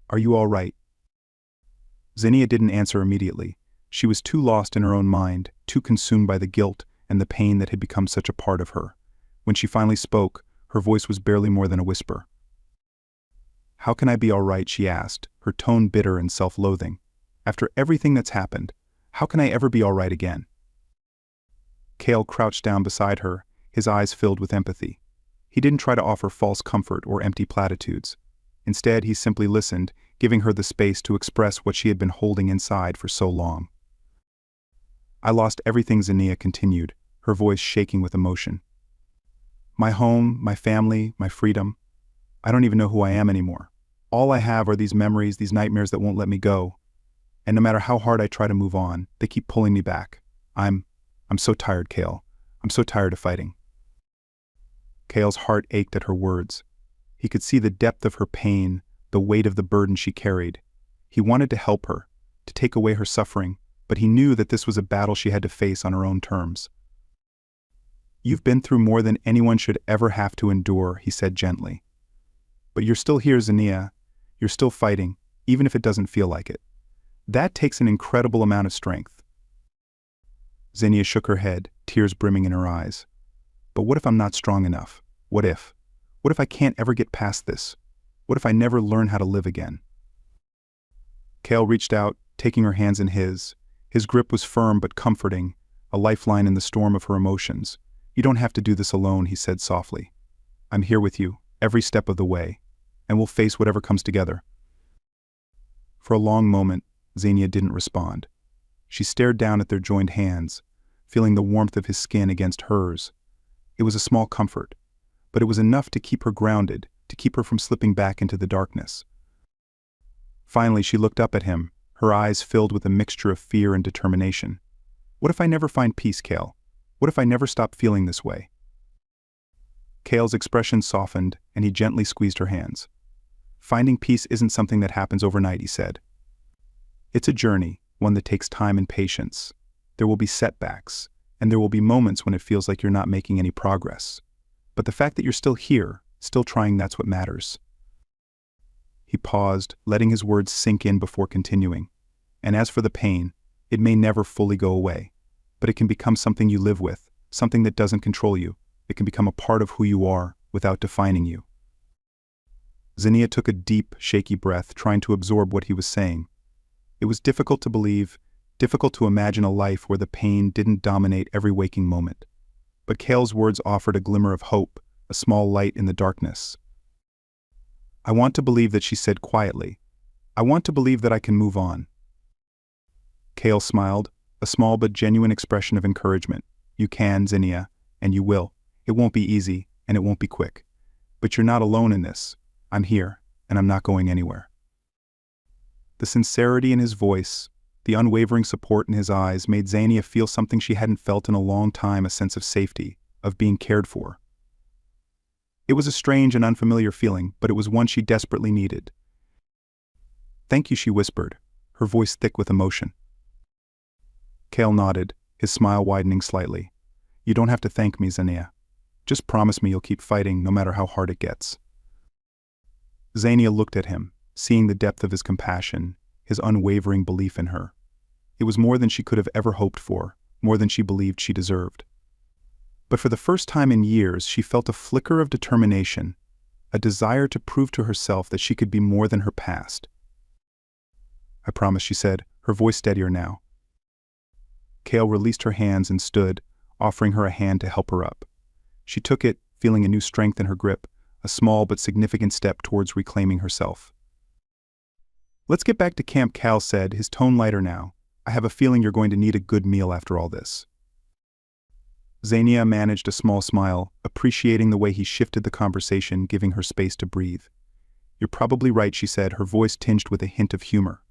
Speaker 1: "Are you all right?" Xenia didn't answer immediately. She was too lost in her own mind, too consumed by the guilt and the pain that had become such a part of her. When she finally spoke, her voice was barely more than a whisper. "How can I be all right?" she asked, her tone bitter and self-loathing. "After everything that's happened, how can I ever be all right again?" Kale crouched down beside her, his eyes filled with empathy. He didn't try to offer false comfort or empty platitudes. Instead, he simply listened, giving her the space to express what she had been holding inside for so long. "I lost everything," Xenia continued, her voice shaking with emotion. "My home, my family, my freedom. I don't even know who I am anymore. All I have are these memories, these nightmares that won't let me go. And no matter how hard I try to move on, they keep pulling me back. I'm so tired, Kale. I'm so tired of fighting." Kale's heart ached at her words. He could see the depth of her pain, the weight of the burden she carried. He wanted to help her, to take away her suffering, but he knew that this was a battle she had to face on her own terms. "You've been through more than anyone should ever have to endure," he said gently. "But you're still here, Xenia. You're still fighting, even if it doesn't feel like it. That takes an incredible amount of strength." Xenia shook her head, tears brimming in her eyes. "But what if I'm not strong enough? What if? What if I can't ever get past this? What if I never learn how to live again?" Kale reached out, taking her hands in his. His grip was firm but comforting, a lifeline in the storm of her emotions. "You don't have to do this alone," he said softly. "I'm here with you, every step of the way, and we'll face whatever comes together." For a long moment, Xenia didn't respond. She stared down at their joined hands, feeling the warmth of his skin against hers. It was a small comfort, but it was enough to keep her grounded, to keep her from slipping back into the darkness. Finally, she looked up at him, her eyes filled with a mixture of fear and determination. "What if I never find peace, Kale? What if I never stop feeling this way?" Kale's expression softened, and he gently squeezed her hands. "Finding peace isn't something that happens overnight," he said. "It's a journey, one that takes time and patience. There will be setbacks, and there will be moments when it feels like you're not making any progress. But the fact that you're still here, still trying, that's what matters." He paused, letting his words sink in before continuing. "And as for the pain, it may never fully go away, but it can become something you live with, something that doesn't control you. It can become a part of who you are without defining you." Xenia took a deep, shaky breath, trying to absorb what he was saying. It was difficult to believe, difficult to imagine a life where the pain didn't dominate every waking moment. But Kale's words offered a glimmer of hope, a small light in the darkness. I want to believe that, she said quietly. I want to believe that I can move on. Kale smiled, a small but genuine expression of encouragement. You can, Zinnia, and you will. It won't be easy, and it won't be quick. But you're not alone in this. I'm here, and I'm not going anywhere. The sincerity in his voice, the unwavering support in his eyes made Zania feel something she hadn't felt in a long time, a sense of safety, of being cared for. It was a strange and unfamiliar feeling, but it was one she desperately needed. Thank you, she whispered, her voice thick with emotion. Kale nodded, his smile widening slightly. You don't have to thank me, Zania. Just promise me you'll keep fighting no matter how hard it gets. Zania looked at him, seeing the depth of his compassion, his unwavering belief in her. It was more than she could have ever hoped for, more than she believed she deserved. But for the first time in years, she felt a flicker of determination, a desire to prove to herself that she could be more than her past. I promise, she said, her voice steadier now. Kale released her hands and stood, offering her a hand to help her up. She took it, feeling a new strength in her grip, a small but significant step towards reclaiming herself. Let's get back to camp, Cal said, his tone lighter now. I have a feeling you're going to need a good meal after all this. Zania managed a small smile, appreciating the way he shifted the conversation, giving her space to breathe. You're probably right, she said, her voice tinged with a hint of humor.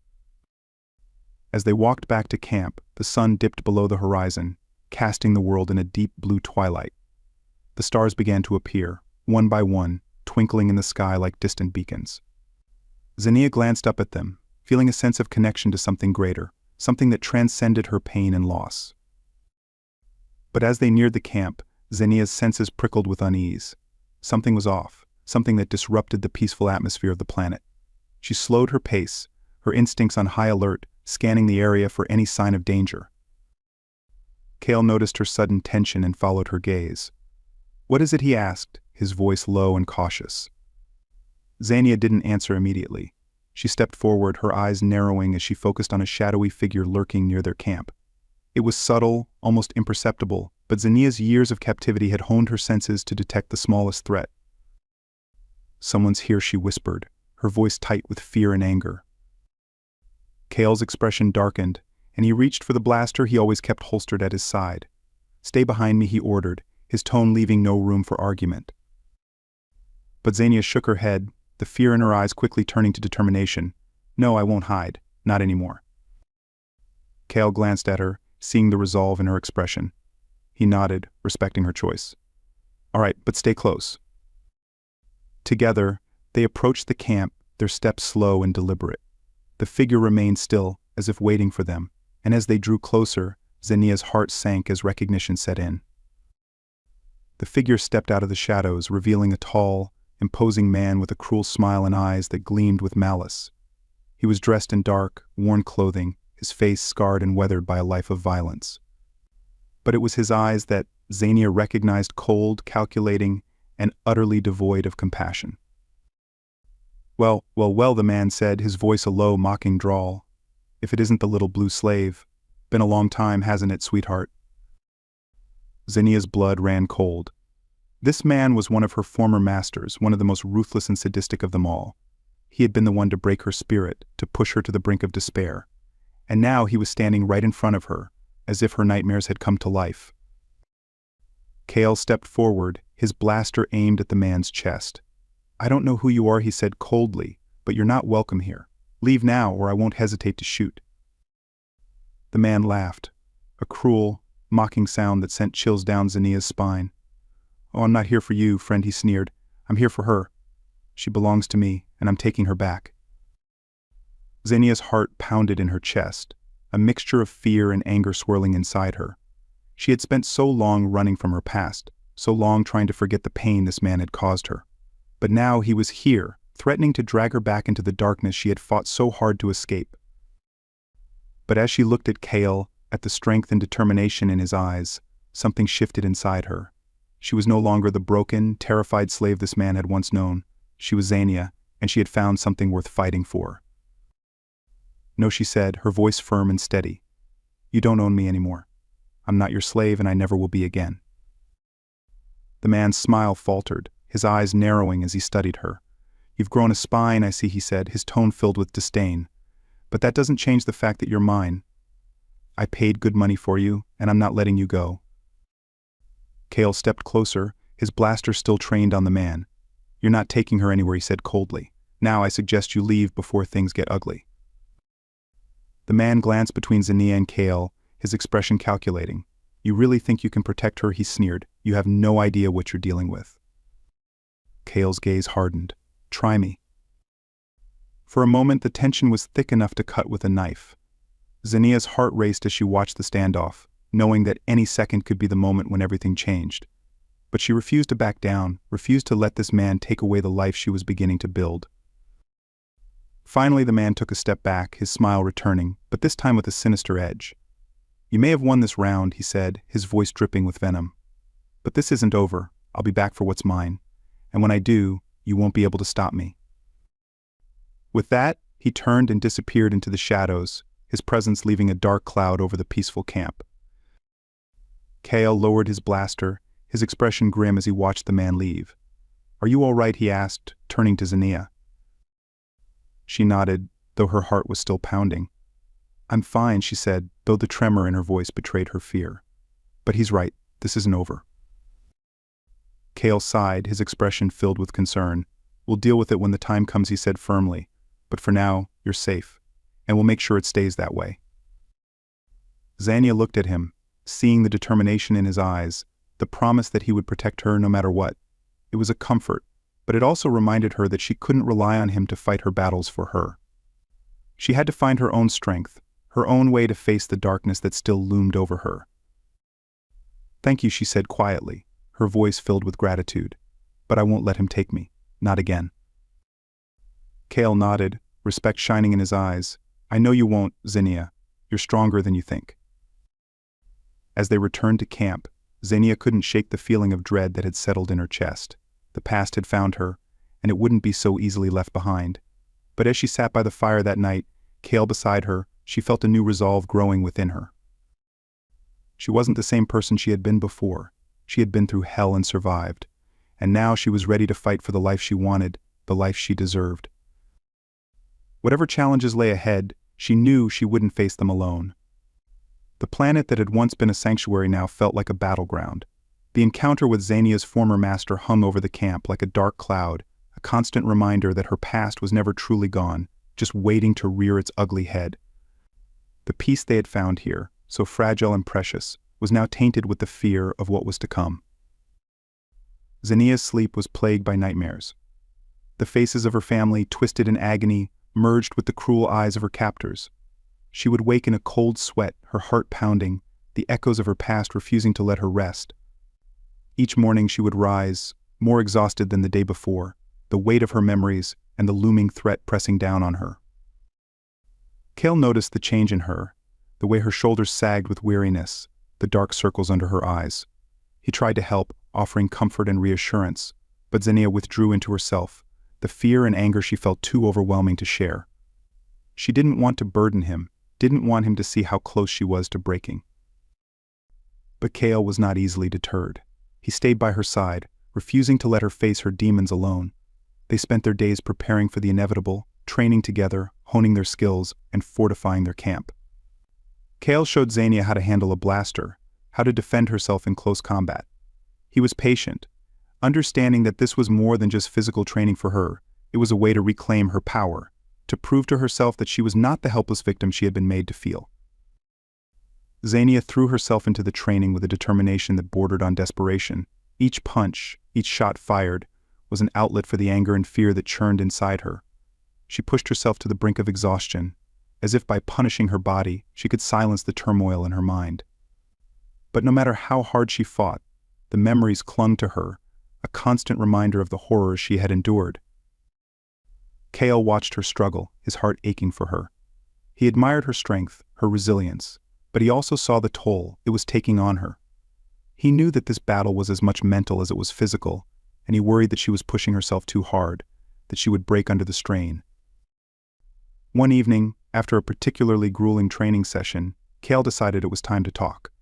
Speaker 1: As they walked back to camp, the sun dipped below the horizon, casting the world in a deep blue twilight. The stars began to appear, one by one, twinkling in the sky like distant beacons. Zania glanced up at them, feeling a sense of connection to something greater, something that transcended her pain and loss. But as they neared the camp, Zania's senses prickled with unease. Something was off, something that disrupted the peaceful atmosphere of the planet. She slowed her pace, her instincts on high alert, scanning the area for any sign of danger. Kale noticed her sudden tension and followed her gaze. What is it, he asked, his voice low and cautious. Zania didn't answer immediately. She stepped forward, her eyes narrowing as she focused on a shadowy figure lurking near their camp. It was subtle, almost imperceptible, but Zania's years of captivity had honed her senses to detect the smallest threat. Someone's here, she whispered, her voice tight with fear and anger. Kale's expression darkened, and he reached for the blaster he always kept holstered at his side. Stay behind me, he ordered, his tone leaving no room for argument. But Zania shook her head, the fear in her eyes quickly turning to determination. No, I won't hide, not anymore. Kale glanced at her, seeing the resolve in her expression. He nodded, respecting her choice. All right, but stay close. Together, they approached the camp, their steps slow and deliberate. The figure remained still, as if waiting for them, and as they drew closer, Zania's heart sank as recognition set in. The figure stepped out of the shadows, revealing a tall, imposing man with a cruel smile and eyes that gleamed with malice. He was dressed in dark, worn clothing, his face scarred and weathered by a life of violence. But it was his eyes that Zania recognized, cold, calculating, and utterly devoid of compassion. Well, the man said, his voice a low, mocking drawl. If it isn't the little blue slave. Been a long time, hasn't it, sweetheart? Zania's blood ran cold. This man was one of her former masters, one of the most ruthless and sadistic of them all. He had been the one to break her spirit, to push her to the brink of despair. And now he was standing right in front of her, as if her nightmares had come to life. Kale stepped forward, his blaster aimed at the man's chest. I don't know who you are, he said coldly, but you're not welcome here. Leave now, or I won't hesitate to shoot. The man laughed, a cruel, mocking sound that sent chills down Zania's spine. Oh, I'm not here for you, friend, he sneered. I'm here for her. She belongs to me, and I'm taking her back. Zania's heart pounded in her chest, a mixture of fear and anger swirling inside her. She had spent so long running from her past, so long trying to forget the pain this man had caused her. But now he was here, threatening to drag her back into the darkness she had fought so hard to escape. But as she looked at Kale, at the strength and determination in his eyes, something shifted inside her. She was no longer the broken, terrified slave this man had once known. She was Zania, and she had found something worth fighting for. No, she said, her voice firm and steady. You don't own me anymore. I'm not your slave, and I never will be again. The man's smile faltered, his eyes narrowing as he studied her. You've grown a spine, I see, he said, his tone filled with disdain. But that doesn't change the fact that you're mine. I paid good money for you, and I'm not letting you go. Cale stepped closer, his blaster still trained on the man. You're not taking her anywhere, he said coldly. Now I suggest you leave before things get ugly. The man glanced between Xenia and Cale, his expression calculating. You really think you can protect her, he sneered. You have no idea what you're dealing with. Cale's gaze hardened. Try me. For a moment the tension was thick enough to cut with a knife. Xenia's heart raced as she watched the standoff, knowing that any second could be the moment when everything changed. But she refused to back down, refused to let this man take away the life she was beginning to build. Finally the man took a step back, his smile returning, but this time with a sinister edge. You may have won this round, he said, his voice dripping with venom. But this isn't over. I'll be back for what's mine. And when I do, you won't be able to stop me. With that, he turned and disappeared into the shadows, his presence leaving a dark cloud over the peaceful camp. Cale lowered his blaster, his expression grim as he watched the man leave. Are you all right, he asked, turning to Xenia. She nodded, though her heart was still pounding. I'm fine, she said, though the tremor in her voice betrayed her fear. But he's right, this isn't over. Cale sighed, his expression filled with concern. We'll deal with it when the time comes, he said firmly. But for now, you're safe, and we'll make sure it stays that way. Xenia looked at him, seeing the determination in his eyes, the promise that he would protect her no matter what. It was a comfort, but it also reminded her that she couldn't rely on him to fight her battles for her. She had to find her own strength, her own way to face the darkness that still loomed over her. Thank you, she said quietly, her voice filled with gratitude. But I won't let him take me. Not again. Cale nodded, respect shining in his eyes. I know you won't, Xenia. You're stronger than you think. As they returned to camp, Xenia couldn't shake the feeling of dread that had settled in her chest. The past had found her, and it wouldn't be so easily left behind. But as she sat by the fire that night, Cale beside her, she felt a new resolve growing within her. She wasn't the same person she had been before. She had been through hell and survived, and now she was ready to fight for the life she wanted, the life she deserved. Whatever challenges lay ahead, she knew she wouldn't face them alone. The planet that had once been a sanctuary now felt like a battleground. The encounter with Xenia's former master hung over the camp like a dark cloud, a constant reminder that her past was never truly gone, just waiting to rear its ugly head. The peace they had found here, so fragile and precious, was now tainted with the fear of what was to come. Xenia's sleep was plagued by nightmares. The faces of her family, twisted in agony, merged with the cruel eyes of her captors. She would wake in a cold sweat, her heart pounding, the echoes of her past refusing to let her rest. Each morning she would rise, more exhausted than the day before, the weight of her memories and the looming threat pressing down on her. Cale noticed the change in her, the way her shoulders sagged with weariness, the dark circles under her eyes. He tried to help, offering comfort and reassurance, but Xenia withdrew into herself, the fear and anger she felt too overwhelming to share. She didn't want to burden him, didn't want him to see how close she was to breaking. But Cale was not easily deterred. He stayed by her side, refusing to let her face her demons alone. They spent their days preparing for the inevitable, training together, honing their skills, and fortifying their camp. Cale showed Xenia how to handle a blaster, how to defend herself in close combat. He was patient, understanding that this was more than just physical training for her. It was a way to reclaim her power, to prove to herself that she was not the helpless victim she had been made to feel. Xenia threw herself into the training with a determination that bordered on desperation. Each punch, each shot fired, was an outlet for the anger and fear that churned inside her. She pushed herself to the brink of exhaustion, as if by punishing her body, she could silence the turmoil in her mind. But no matter how hard she fought, the memories clung to her, a constant reminder of the horrors she had endured. Cale watched her struggle, his heart aching for her. He admired her strength, her resilience, but he also saw the toll it was taking on her. He knew that this battle was as much mental as it was physical, and he worried that she was pushing herself too hard, that she would break under the strain. One evening, after a particularly grueling training session, Cale decided it was time to talk.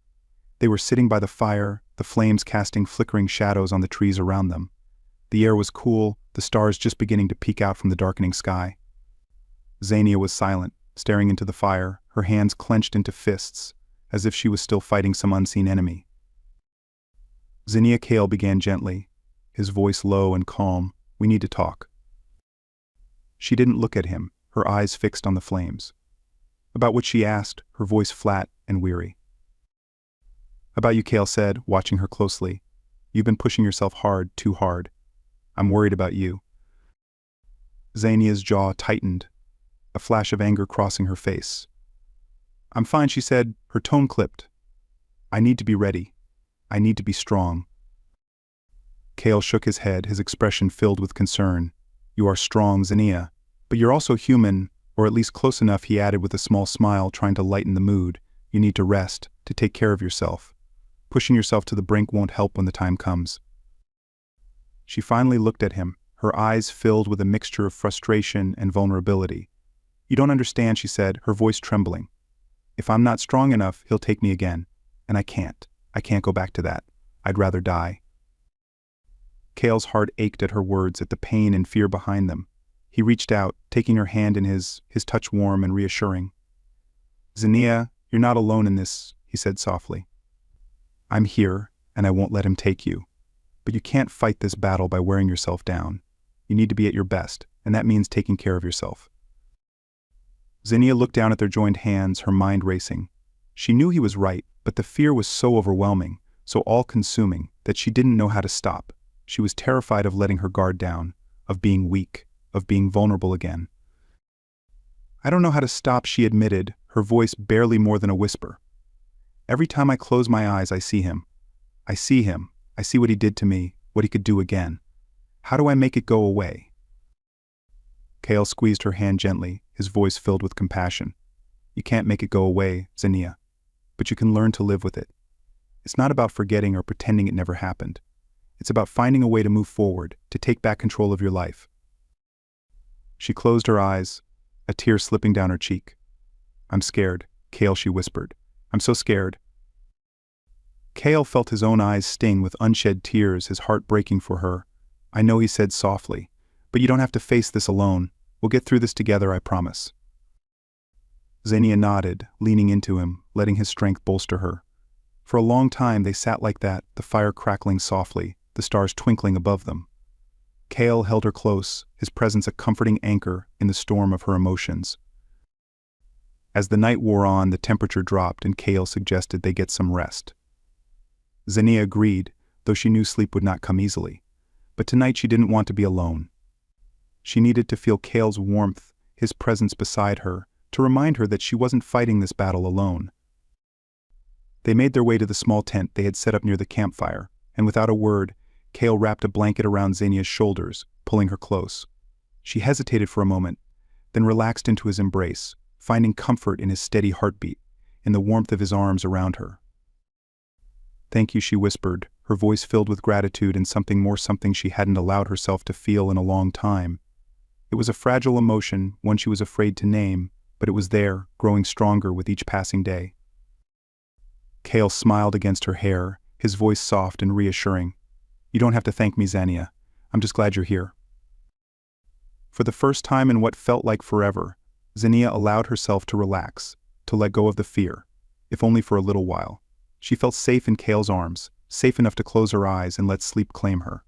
Speaker 1: They were sitting by the fire, the flames casting flickering shadows on the trees around them. The air was cool, the stars just beginning to peek out from the darkening sky. Xenia was silent, staring into the fire, her hands clenched into fists, as if she was still fighting some unseen enemy. Xenia Kale began gently, his voice low and calm. "We need to talk." She didn't look at him, her eyes fixed on the flames. "About what?" she asked, her voice flat and weary. "About you," Kale said, watching her closely. "You've been pushing yourself hard, too hard. I'm worried about you." Xenia's jaw tightened, a flash of anger crossing her face. "I'm fine," she said, her tone clipped. "I need to be ready. I need to be strong." Kale shook his head, his expression filled with concern. "You are strong, Xenia, but you're also human, or at least close enough," he added with a small smile, trying to lighten the mood. "You need to rest, to take care of yourself. Pushing yourself to the brink won't help when the time comes." She finally looked at him, her eyes filled with a mixture of frustration and vulnerability. "You don't understand," she said, her voice trembling. "If I'm not strong enough, he'll take me again. And I can't. I can't go back to that. I'd rather die." Kale's heart ached at her words, at the pain and fear behind them. He reached out, taking her hand in his touch warm and reassuring. "Xenia, you're not alone in this," he said softly. "I'm here, and I won't let him take you. But you can't fight this battle by wearing yourself down. You need to be at your best, and that means taking care of yourself." Xenia looked down at their joined hands, her mind racing. She knew he was right, but the fear was so overwhelming, so all-consuming, that she didn't know how to stop. She was terrified of letting her guard down, of being weak, of being vulnerable again. "I don't know how to stop," she admitted, her voice barely more than a whisper. "Every time I close my eyes, I see him. I see him. I see what he did to me, what he could do again. How do I make it go away?" Kale squeezed her hand gently, his voice filled with compassion. "You can't make it go away, Xenia, but you can learn to live with it. It's not about forgetting or pretending it never happened. It's about finding a way to move forward, to take back control of your life." She closed her eyes, a tear slipping down her cheek. "I'm scared, Kale," she whispered. "I'm so scared." Kale felt his own eyes sting with unshed tears, his heart breaking for her. "I know," he said softly, "but you don't have to face this alone. We'll get through this together, I promise." Xenia nodded, leaning into him, letting his strength bolster her. For a long time they sat like that, the fire crackling softly, the stars twinkling above them. Kale held her close, his presence a comforting anchor in the storm of her emotions. As the night wore on, the temperature dropped and Kale suggested they get some rest. Xenia agreed, though she knew sleep would not come easily. But tonight she didn't want to be alone. She needed to feel Kale's warmth, his presence beside her, to remind her that she wasn't fighting this battle alone. They made their way to the small tent they had set up near the campfire, and without a word, Kale wrapped a blanket around Xenia's shoulders, pulling her close. She hesitated for a moment, then relaxed into his embrace, finding comfort in his steady heartbeat, in the warmth of his arms around her. "Thank you," she whispered, her voice filled with gratitude and something she hadn't allowed herself to feel in a long time. It was a fragile emotion, one she was afraid to name, but it was there, growing stronger with each passing day. Kale smiled against her hair, his voice soft and reassuring. "You don't have to thank me, Xenia. I'm just glad you're here." For the first time in what felt like forever, Xenia allowed herself to relax, to let go of the fear, if only for a little while. She felt safe in Kale's arms, safe enough to close her eyes and let sleep claim her.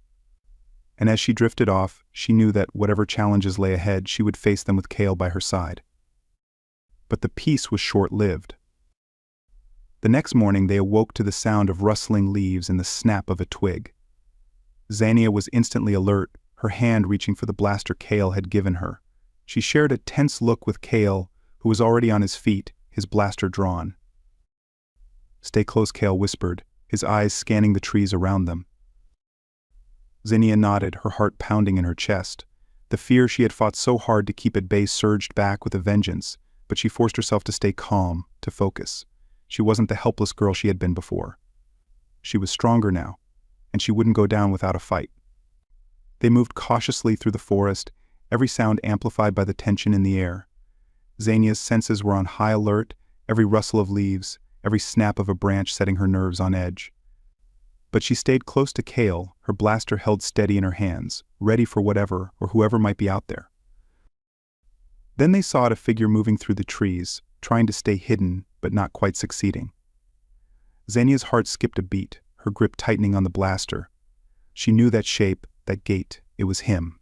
Speaker 1: And as she drifted off, she knew that whatever challenges lay ahead, she would face them with Kale by her side. But the peace was short-lived. The next morning they awoke to the sound of rustling leaves and the snap of a twig. Xenia was instantly alert, her hand reaching for the blaster Kale had given her. She shared a tense look with Kale, who was already on his feet, his blaster drawn. "Stay close," Kale whispered, his eyes scanning the trees around them. Xenia nodded, her heart pounding in her chest. The fear she had fought so hard to keep at bay surged back with a vengeance, but she forced herself to stay calm, to focus. She wasn't the helpless girl she had been before. She was stronger now, and she wouldn't go down without a fight. They moved cautiously through the forest, every sound amplified by the tension in the air. Xenia's senses were on high alert, every rustle of leaves, every snap of a branch setting her nerves on edge. But she stayed close to Kale, her blaster held steady in her hands, ready for whatever or whoever might be out there. Then they saw a figure moving through the trees, trying to stay hidden, but not quite succeeding. Xenia's heart skipped a beat, her grip tightening on the blaster. She knew that shape, that gait, it was him.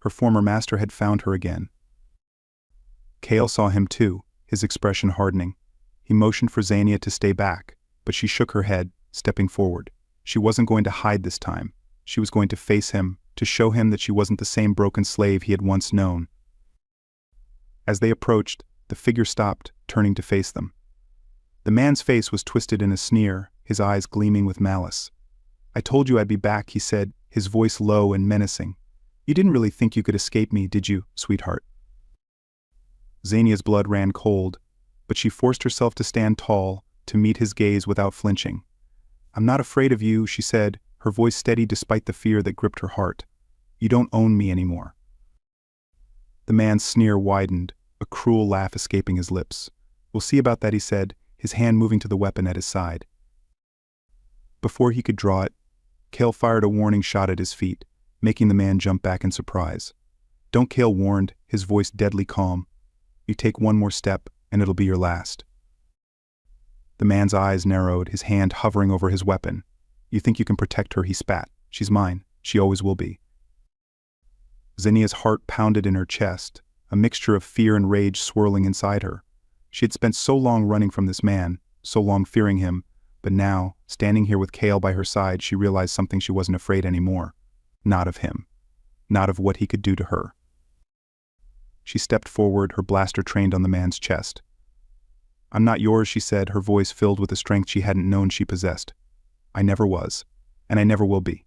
Speaker 1: Her former master had found her again. Kale saw him too, his expression hardening. He motioned for Xenia to stay back, but she shook her head, stepping forward. She wasn't going to hide this time. She was going to face him, to show him that she wasn't the same broken slave he had once known. As they approached, the figure stopped, turning to face them. The man's face was twisted in a sneer, his eyes gleaming with malice. "I told you I'd be back," he said, his voice low and menacing. "You didn't really think you could escape me, did you, sweetheart?" Xenia's blood ran cold, but she forced herself to stand tall, to meet his gaze without flinching. "I'm not afraid of you," she said, her voice steady despite the fear that gripped her heart. "You don't own me anymore." The man's sneer widened, a cruel laugh escaping his lips. "We'll see about that," he said, his hand moving to the weapon at his side. Before he could draw it, Kale fired a warning shot at his feet, making the man jump back in surprise. "Don't," Kale warned, his voice deadly calm. "You take one more step, and it'll be your last." The man's eyes narrowed, his hand hovering over his weapon. "You think you can protect her," he spat. "She's mine. She always will be." Xenia's heart pounded in her chest, a mixture of fear and rage swirling inside her. She had spent so long running from this man, so long fearing him, but now, standing here with Kale by her side, she realized something she wasn't afraid anymore. Not of him. Not of what he could do to her. She stepped forward, her blaster trained on the man's chest. "I'm not yours," she said, her voice filled with a strength she hadn't known she possessed. "I never was, and I never will be."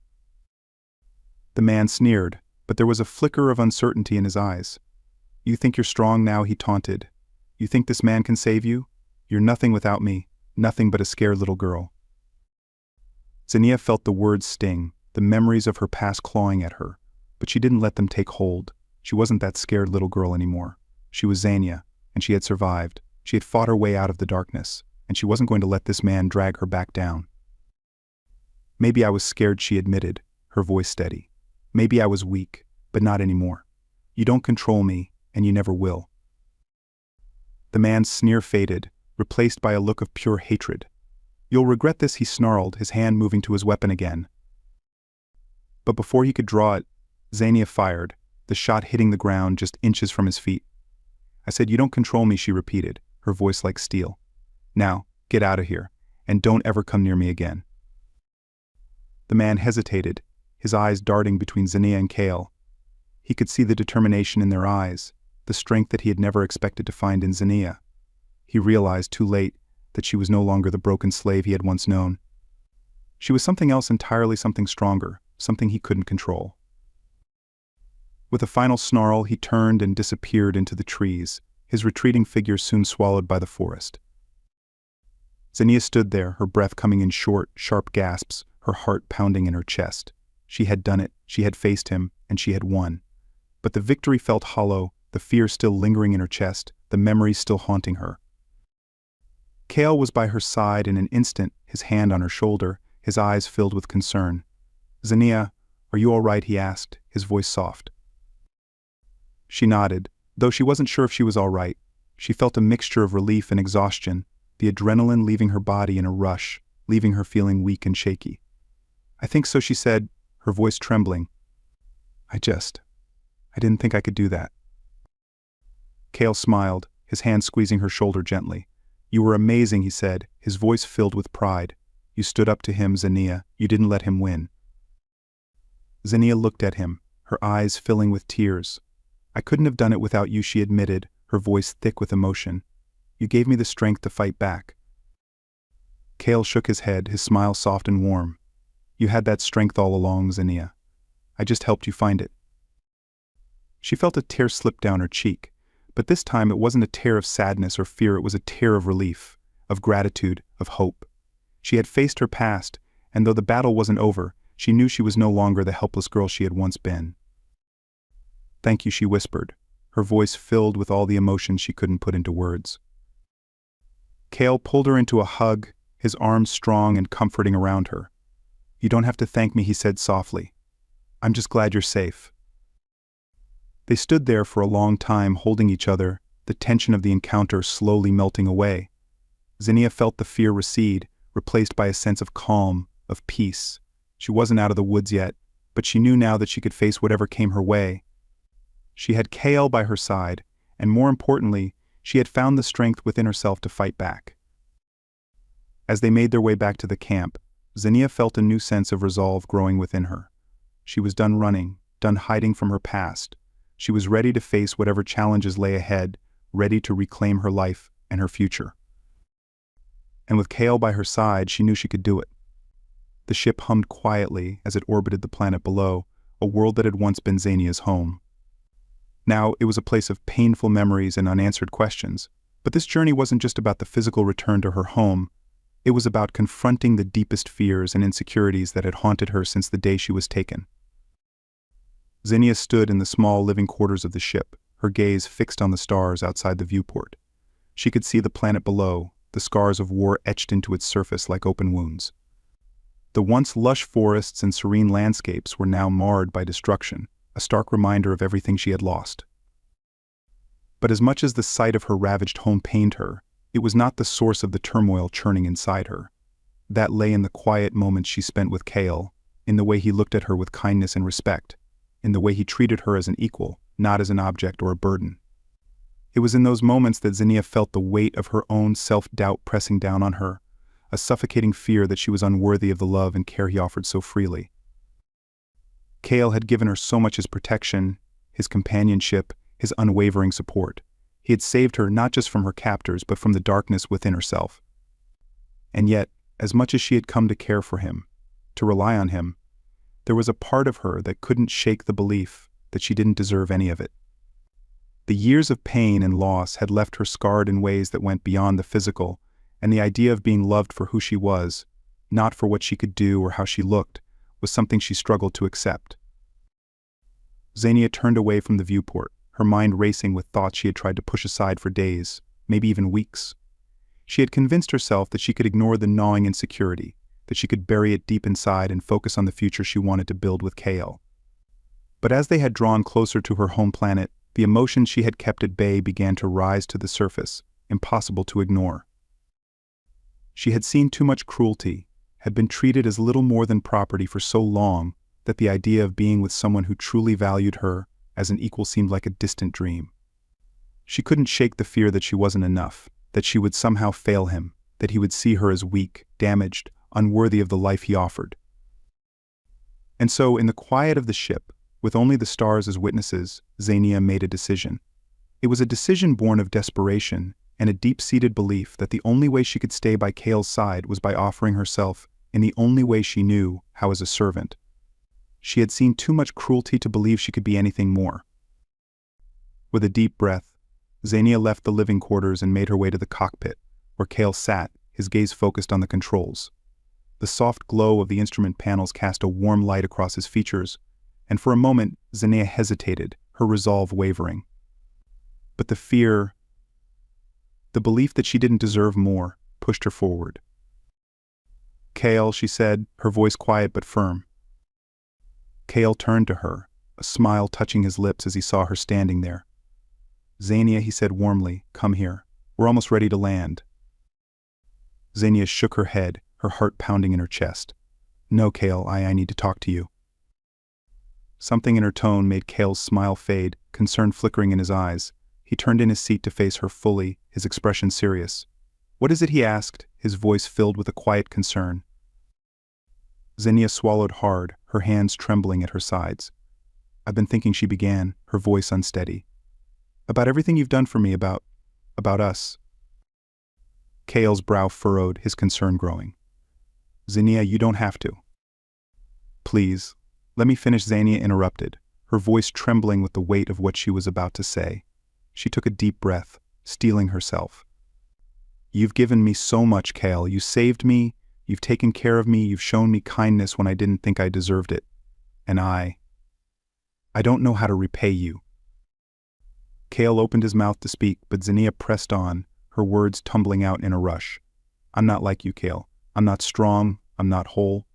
Speaker 1: The man sneered, but there was a flicker of uncertainty in his eyes. "You think you're strong now," he taunted. "You think this man can save you? You're nothing without me, nothing but a scared little girl." Xenia felt the words sting, the memories of her past clawing at her, but she didn't let them take hold. She wasn't that scared little girl anymore. She was Xenia, and she had survived. She had fought her way out of the darkness, and she wasn't going to let this man drag her back down. "Maybe I was scared," she admitted, her voice steady. "Maybe I was weak, but not anymore. You don't control me, and you never will." The man's sneer faded, replaced by a look of pure hatred. "You'll regret this," he snarled, his hand moving to his weapon again. But before he could draw it, Xenia fired, the shot hitting the ground just inches from his feet. "I said you don't control me," she repeated, her voice like steel. "Now, get out of here, and don't ever come near me again." The man hesitated, his eyes darting between Xenia and Kale. He could see the determination in their eyes, the strength that he had never expected to find in Xenia. He realized too late that she was no longer the broken slave he had once known. She was something else entirely, something stronger, something he couldn't control. With a final snarl, he turned and disappeared into the trees, his retreating figure soon swallowed by the forest. Xenia stood there, her breath coming in short, sharp gasps, her heart pounding in her chest. She had done it, she had faced him, and she had won. But the victory felt hollow, the fear still lingering in her chest, the memories still haunting her. Kale was by her side in an instant, his hand on her shoulder, his eyes filled with concern. "Xenia, are you all right?" he asked, his voice soft. She nodded, though she wasn't sure if she was all right. She felt a mixture of relief and exhaustion, the adrenaline leaving her body in a rush, leaving her feeling weak and shaky. "I think so," she said, her voice trembling. I didn't think I could do that." Kale smiled, his hand squeezing her shoulder gently. "You were amazing," he said, his voice filled with pride. "You stood up to him, Xenia. You didn't let him win." Xenia looked at him, her eyes filling with tears. "I couldn't have done it without you," she admitted, her voice thick with emotion. "You gave me the strength to fight back." Kale shook his head, his smile soft and warm. "You had that strength all along, Xenia. I just helped you find it." She felt a tear slip down her cheek, but this time it wasn't a tear of sadness or fear, it was a tear of relief, of gratitude, of hope. She had faced her past, and though the battle wasn't over, she knew she was no longer the helpless girl she had once been. "Thank you," she whispered, her voice filled with all the emotion she couldn't put into words. Kale pulled her into a hug, his arms strong and comforting around her. You don't have to thank me, he said softly. I'm just glad you're safe. They stood there for a long time holding each other, the tension of the encounter slowly melting away. Zinnia felt the fear recede, replaced by a sense of calm, of peace. She wasn't out of the woods yet, but she knew now that she could face whatever came her way. She had Kale by her side, and more importantly, she had found the strength within herself to fight back. As they made their way back to the camp, Zinnia felt a new sense of resolve growing within her. She was done running, done hiding from her past. She was ready to face whatever challenges lay ahead, ready to reclaim her life and her future. And with Kale by her side, she knew she could do it. The ship hummed quietly as it orbited the planet below, a world that had once been Zinnia's home. Now, it was a place of painful memories and unanswered questions, but this journey wasn't just about the physical return to her home. It was about confronting the deepest fears and insecurities that had haunted her since the day she was taken. Zinnia stood in the small living quarters of the ship, her gaze fixed on the stars outside the viewport. She could see the planet below, the scars of war etched into its surface like open wounds. The once lush forests and serene landscapes were now marred by destruction, a stark reminder of everything she had lost. But as much as the sight of her ravaged home pained her, it was not the source of the turmoil churning inside her. That lay in the quiet moments she spent with Kale, in the way he looked at her with kindness and respect, in the way he treated her as an equal, not as an object or a burden. It was in those moments that Zinnia felt the weight of her own self-doubt pressing down on her, a suffocating fear that she was unworthy of the love and care he offered so freely. Kale had given her so much as protection, his companionship, his unwavering support. He had saved her not just from her captors but from the darkness within herself. And yet, as much as she had come to care for him, to rely on him, there was a part of her that couldn't shake the belief that she didn't deserve any of it. The years of pain and loss had left her scarred in ways that went beyond the physical, and the idea of being loved for who she was, not for what she could do or how she looked, was something she struggled to accept. Zinnia turned away from the viewport, her mind racing with thoughts she had tried to push aside for days, maybe even weeks. She had convinced herself that she could ignore the gnawing insecurity, that she could bury it deep inside and focus on the future she wanted to build with Kale. But as they had drawn closer to her home planet, the emotions she had kept at bay began to rise to the surface, impossible to ignore. She had seen too much cruelty, had been treated as little more than property for so long that the idea of being with someone who truly valued her as an equal seemed like a distant dream. She couldn't shake the fear that she wasn't enough, that she would somehow fail him, that he would see her as weak, damaged, unworthy of the life he offered. And so, in the quiet of the ship, with only the stars as witnesses, Zinnia made a decision. It was a decision born of desperation and a deep-seated belief that the only way she could stay by Kale's side was by offering herself in the only way she knew, how as a servant. She had seen too much cruelty to believe she could be anything more. With a deep breath, Zinnia left the living quarters and made her way to the cockpit, where Kale sat, his gaze focused on the controls. The soft glow of the instrument panels cast a warm light across his features, and for a moment Zinnia hesitated, her resolve wavering. But the fear, the belief that she didn't deserve more, pushed her forward. "Kale," she said, her voice quiet but firm. Kale turned to her, a smile touching his lips as he saw her standing there. "Zinnia," he said warmly, "come here. We're almost ready to land." Zinnia shook her head, her heart pounding in her chest. "No, Kale, I need to talk to you." Something in her tone made Kale's smile fade, concern flickering in his eyes. He turned in his seat to face her fully, his expression serious. "What is it?" he asked, his voice filled with a quiet concern. Zinnia swallowed hard, her hands trembling at her sides. "I've been thinking," she began, her voice unsteady. "About everything you've done for me, about us." Kale's brow furrowed, his concern growing. "Zinnia, you don't have to." "Please, let me finish," Zinnia interrupted, her voice trembling with the weight of what she was about to say. She took a deep breath, steeling herself. "You've given me so much, Kale. You saved me, you've taken care of me, you've shown me kindness when I didn't think I deserved it. And I don't know how to repay you." Kale opened his mouth to speak, but Zinnia pressed on, her words tumbling out in a rush. "I'm not like you, Kale. I'm not strong, I'm not whole.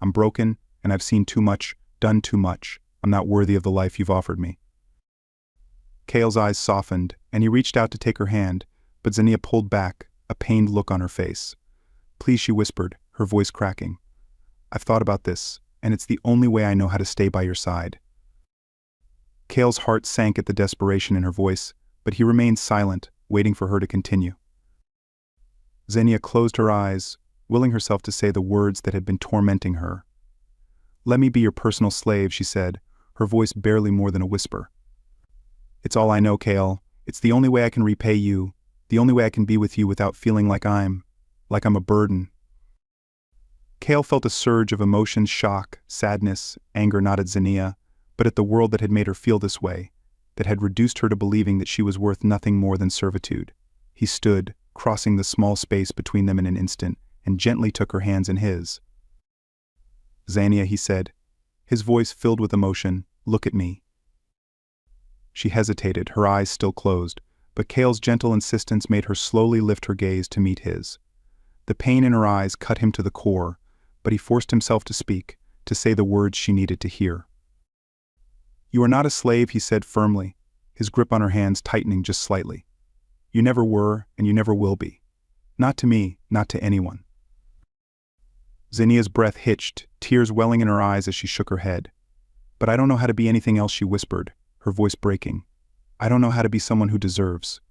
Speaker 1: I'm broken, and I've seen too much, done too much. I'm not worthy of the life you've offered me. Kale's eyes softened, and he reached out to take her hand, but Xenia pulled back, a pained look on her face. Please, she whispered, her voice cracking. I've thought about this, and it's the only way I know how to stay by your side. Kale's heart sank at the desperation in her voice, but he remained silent, waiting for her to continue. Xenia closed her eyes, willing herself to say the words that had been tormenting her. Let me be your personal slave, she said, her voice barely more than a whisper. It's all I know, Kale. It's the only way I can repay you, the only way I can be with you without feeling like I'm a burden. Kale felt a surge of emotions, shock, sadness, anger, not at Xenia, but at the world that had made her feel this way, that had reduced her to believing that she was worth nothing more than servitude. He stood, crossing the small space between them in an instant, and gently took her hands in his. Xenia, he said, his voice filled with emotion, look at me. She hesitated, her eyes still closed, but Kale's gentle insistence made her slowly lift her gaze to meet his. The pain in her eyes cut him to the core, but he forced himself to speak, to say the words she needed to hear. You are not a slave, he said firmly, his grip on her hands tightening just slightly. You never were, and you never will be. Not to me, not to anyone. Xenia's breath hitched, tears welling in her eyes as she shook her head. But I don't know how to be anything else, she whispered, her voice breaking. I don't know how to be someone who deserves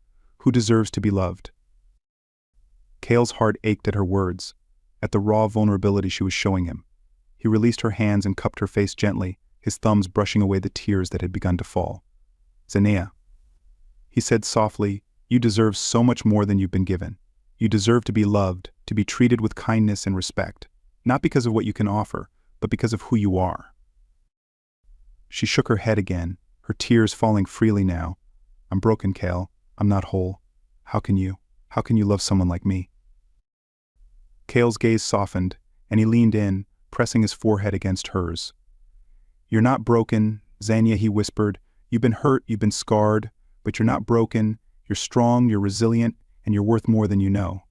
Speaker 1: to be loved. Kale's heart ached at her words, at the raw vulnerability she was showing him. He released her hands and cupped her face gently, his thumbs brushing away the tears that had begun to fall. Xenia, he said softly, you deserve so much more than you've been given. You deserve to be loved, to be treated with kindness and respect, not because of what you can offer, but because of who you are. She shook her head again, her tears falling freely now. I'm broken, Kale. I'm not whole. How can you love someone like me? Kale's gaze softened, and he leaned in, pressing his forehead against hers. You're not broken, Xenia, he whispered. You've been hurt, you've been scarred, but you're not broken. You're strong, you're resilient, and you're worth more than you know.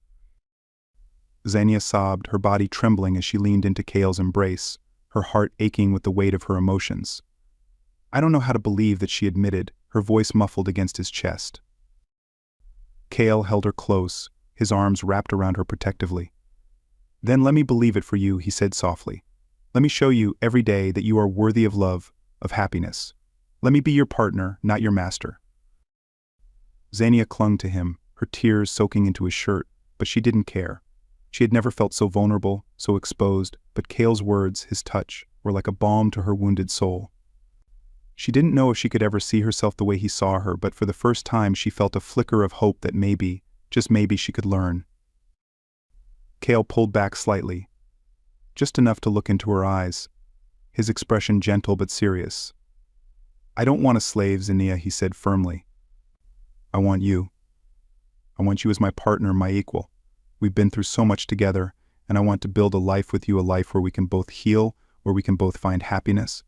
Speaker 1: Xenia sobbed, her body trembling as she leaned into Kale's embrace, her heart aching with the weight of her emotions. I don't know how to believe that she admitted, her voice muffled against his chest. Kale held her close, his arms wrapped around her protectively. Then let me believe it for you, he said softly. Let me show you every day that you are worthy of love, of happiness. Let me be your partner, not your master. Xenia clung to him, her tears soaking into his shirt, but she didn't care. She had never felt so vulnerable, so exposed, but Kale's words, his touch, were like a balm to her wounded soul. She didn't know if she could ever see herself the way he saw her, but for the first time she felt a flicker of hope that maybe, just maybe, she could learn. Kale pulled back slightly, just enough to look into her eyes, his expression gentle but serious. I don't want a slave, Xenia, he said firmly. I want you. I want you as my partner, my equal. We've been through so much together, and I want to build a life with you, a life where we can both heal, where we can both find happiness.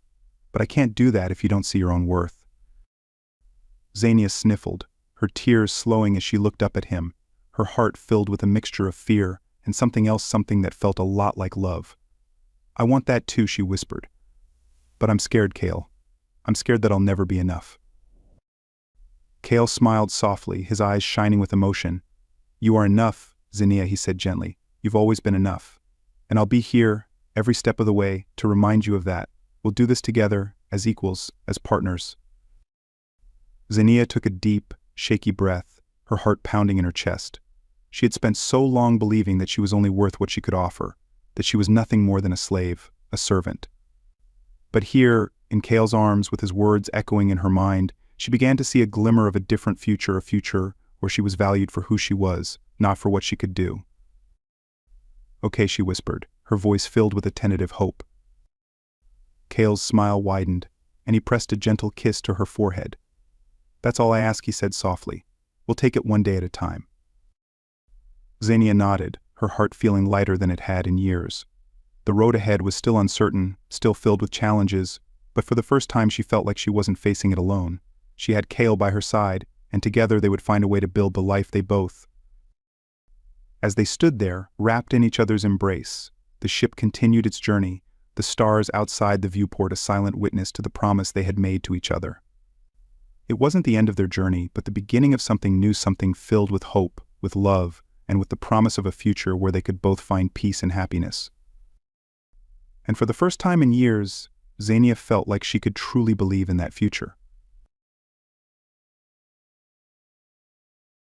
Speaker 1: But I can't do that if you don't see your own worth. Xenia sniffled, her tears slowing as she looked up at him, her heart filled with a mixture of fear and something else, something that felt a lot like love. I want that too, she whispered. But I'm scared, Kale. I'm scared that I'll never be enough. Kale smiled softly, his eyes shining with emotion. You are enough, Xenia, he said gently. You've always been enough. And I'll be here, every step of the way, to remind you of that. We'll do this together, as equals, as partners. Xenia took a deep, shaky breath, her heart pounding in her chest. She had spent so long believing that she was only worth what she could offer, that she was nothing more than a slave, a servant. But here, in Kale's arms, with his words echoing in her mind, she began to see a glimmer of a different future, a future where she was valued for who she was, not for what she could do. Okay, she whispered, her voice filled with a tentative hope. Kale's smile widened, and he pressed a gentle kiss to her forehead. That's all I ask, he said softly. We'll take it one day at a time. Xenia nodded, her heart feeling lighter than it had in years. The road ahead was still uncertain, still filled with challenges, but for the first time she felt like she wasn't facing it alone. She had Kale by her side, and together they would find a way to build the life they both. As they stood there, wrapped in each other's embrace, the ship continued its journey, the stars outside the viewport a silent witness to the promise they had made to each other. It wasn't the end of their journey, but the beginning of something new, something filled with hope, with love, and with the promise of a future where they could both find peace and happiness. And for the first time in years, Xenia felt like she could truly believe in that future.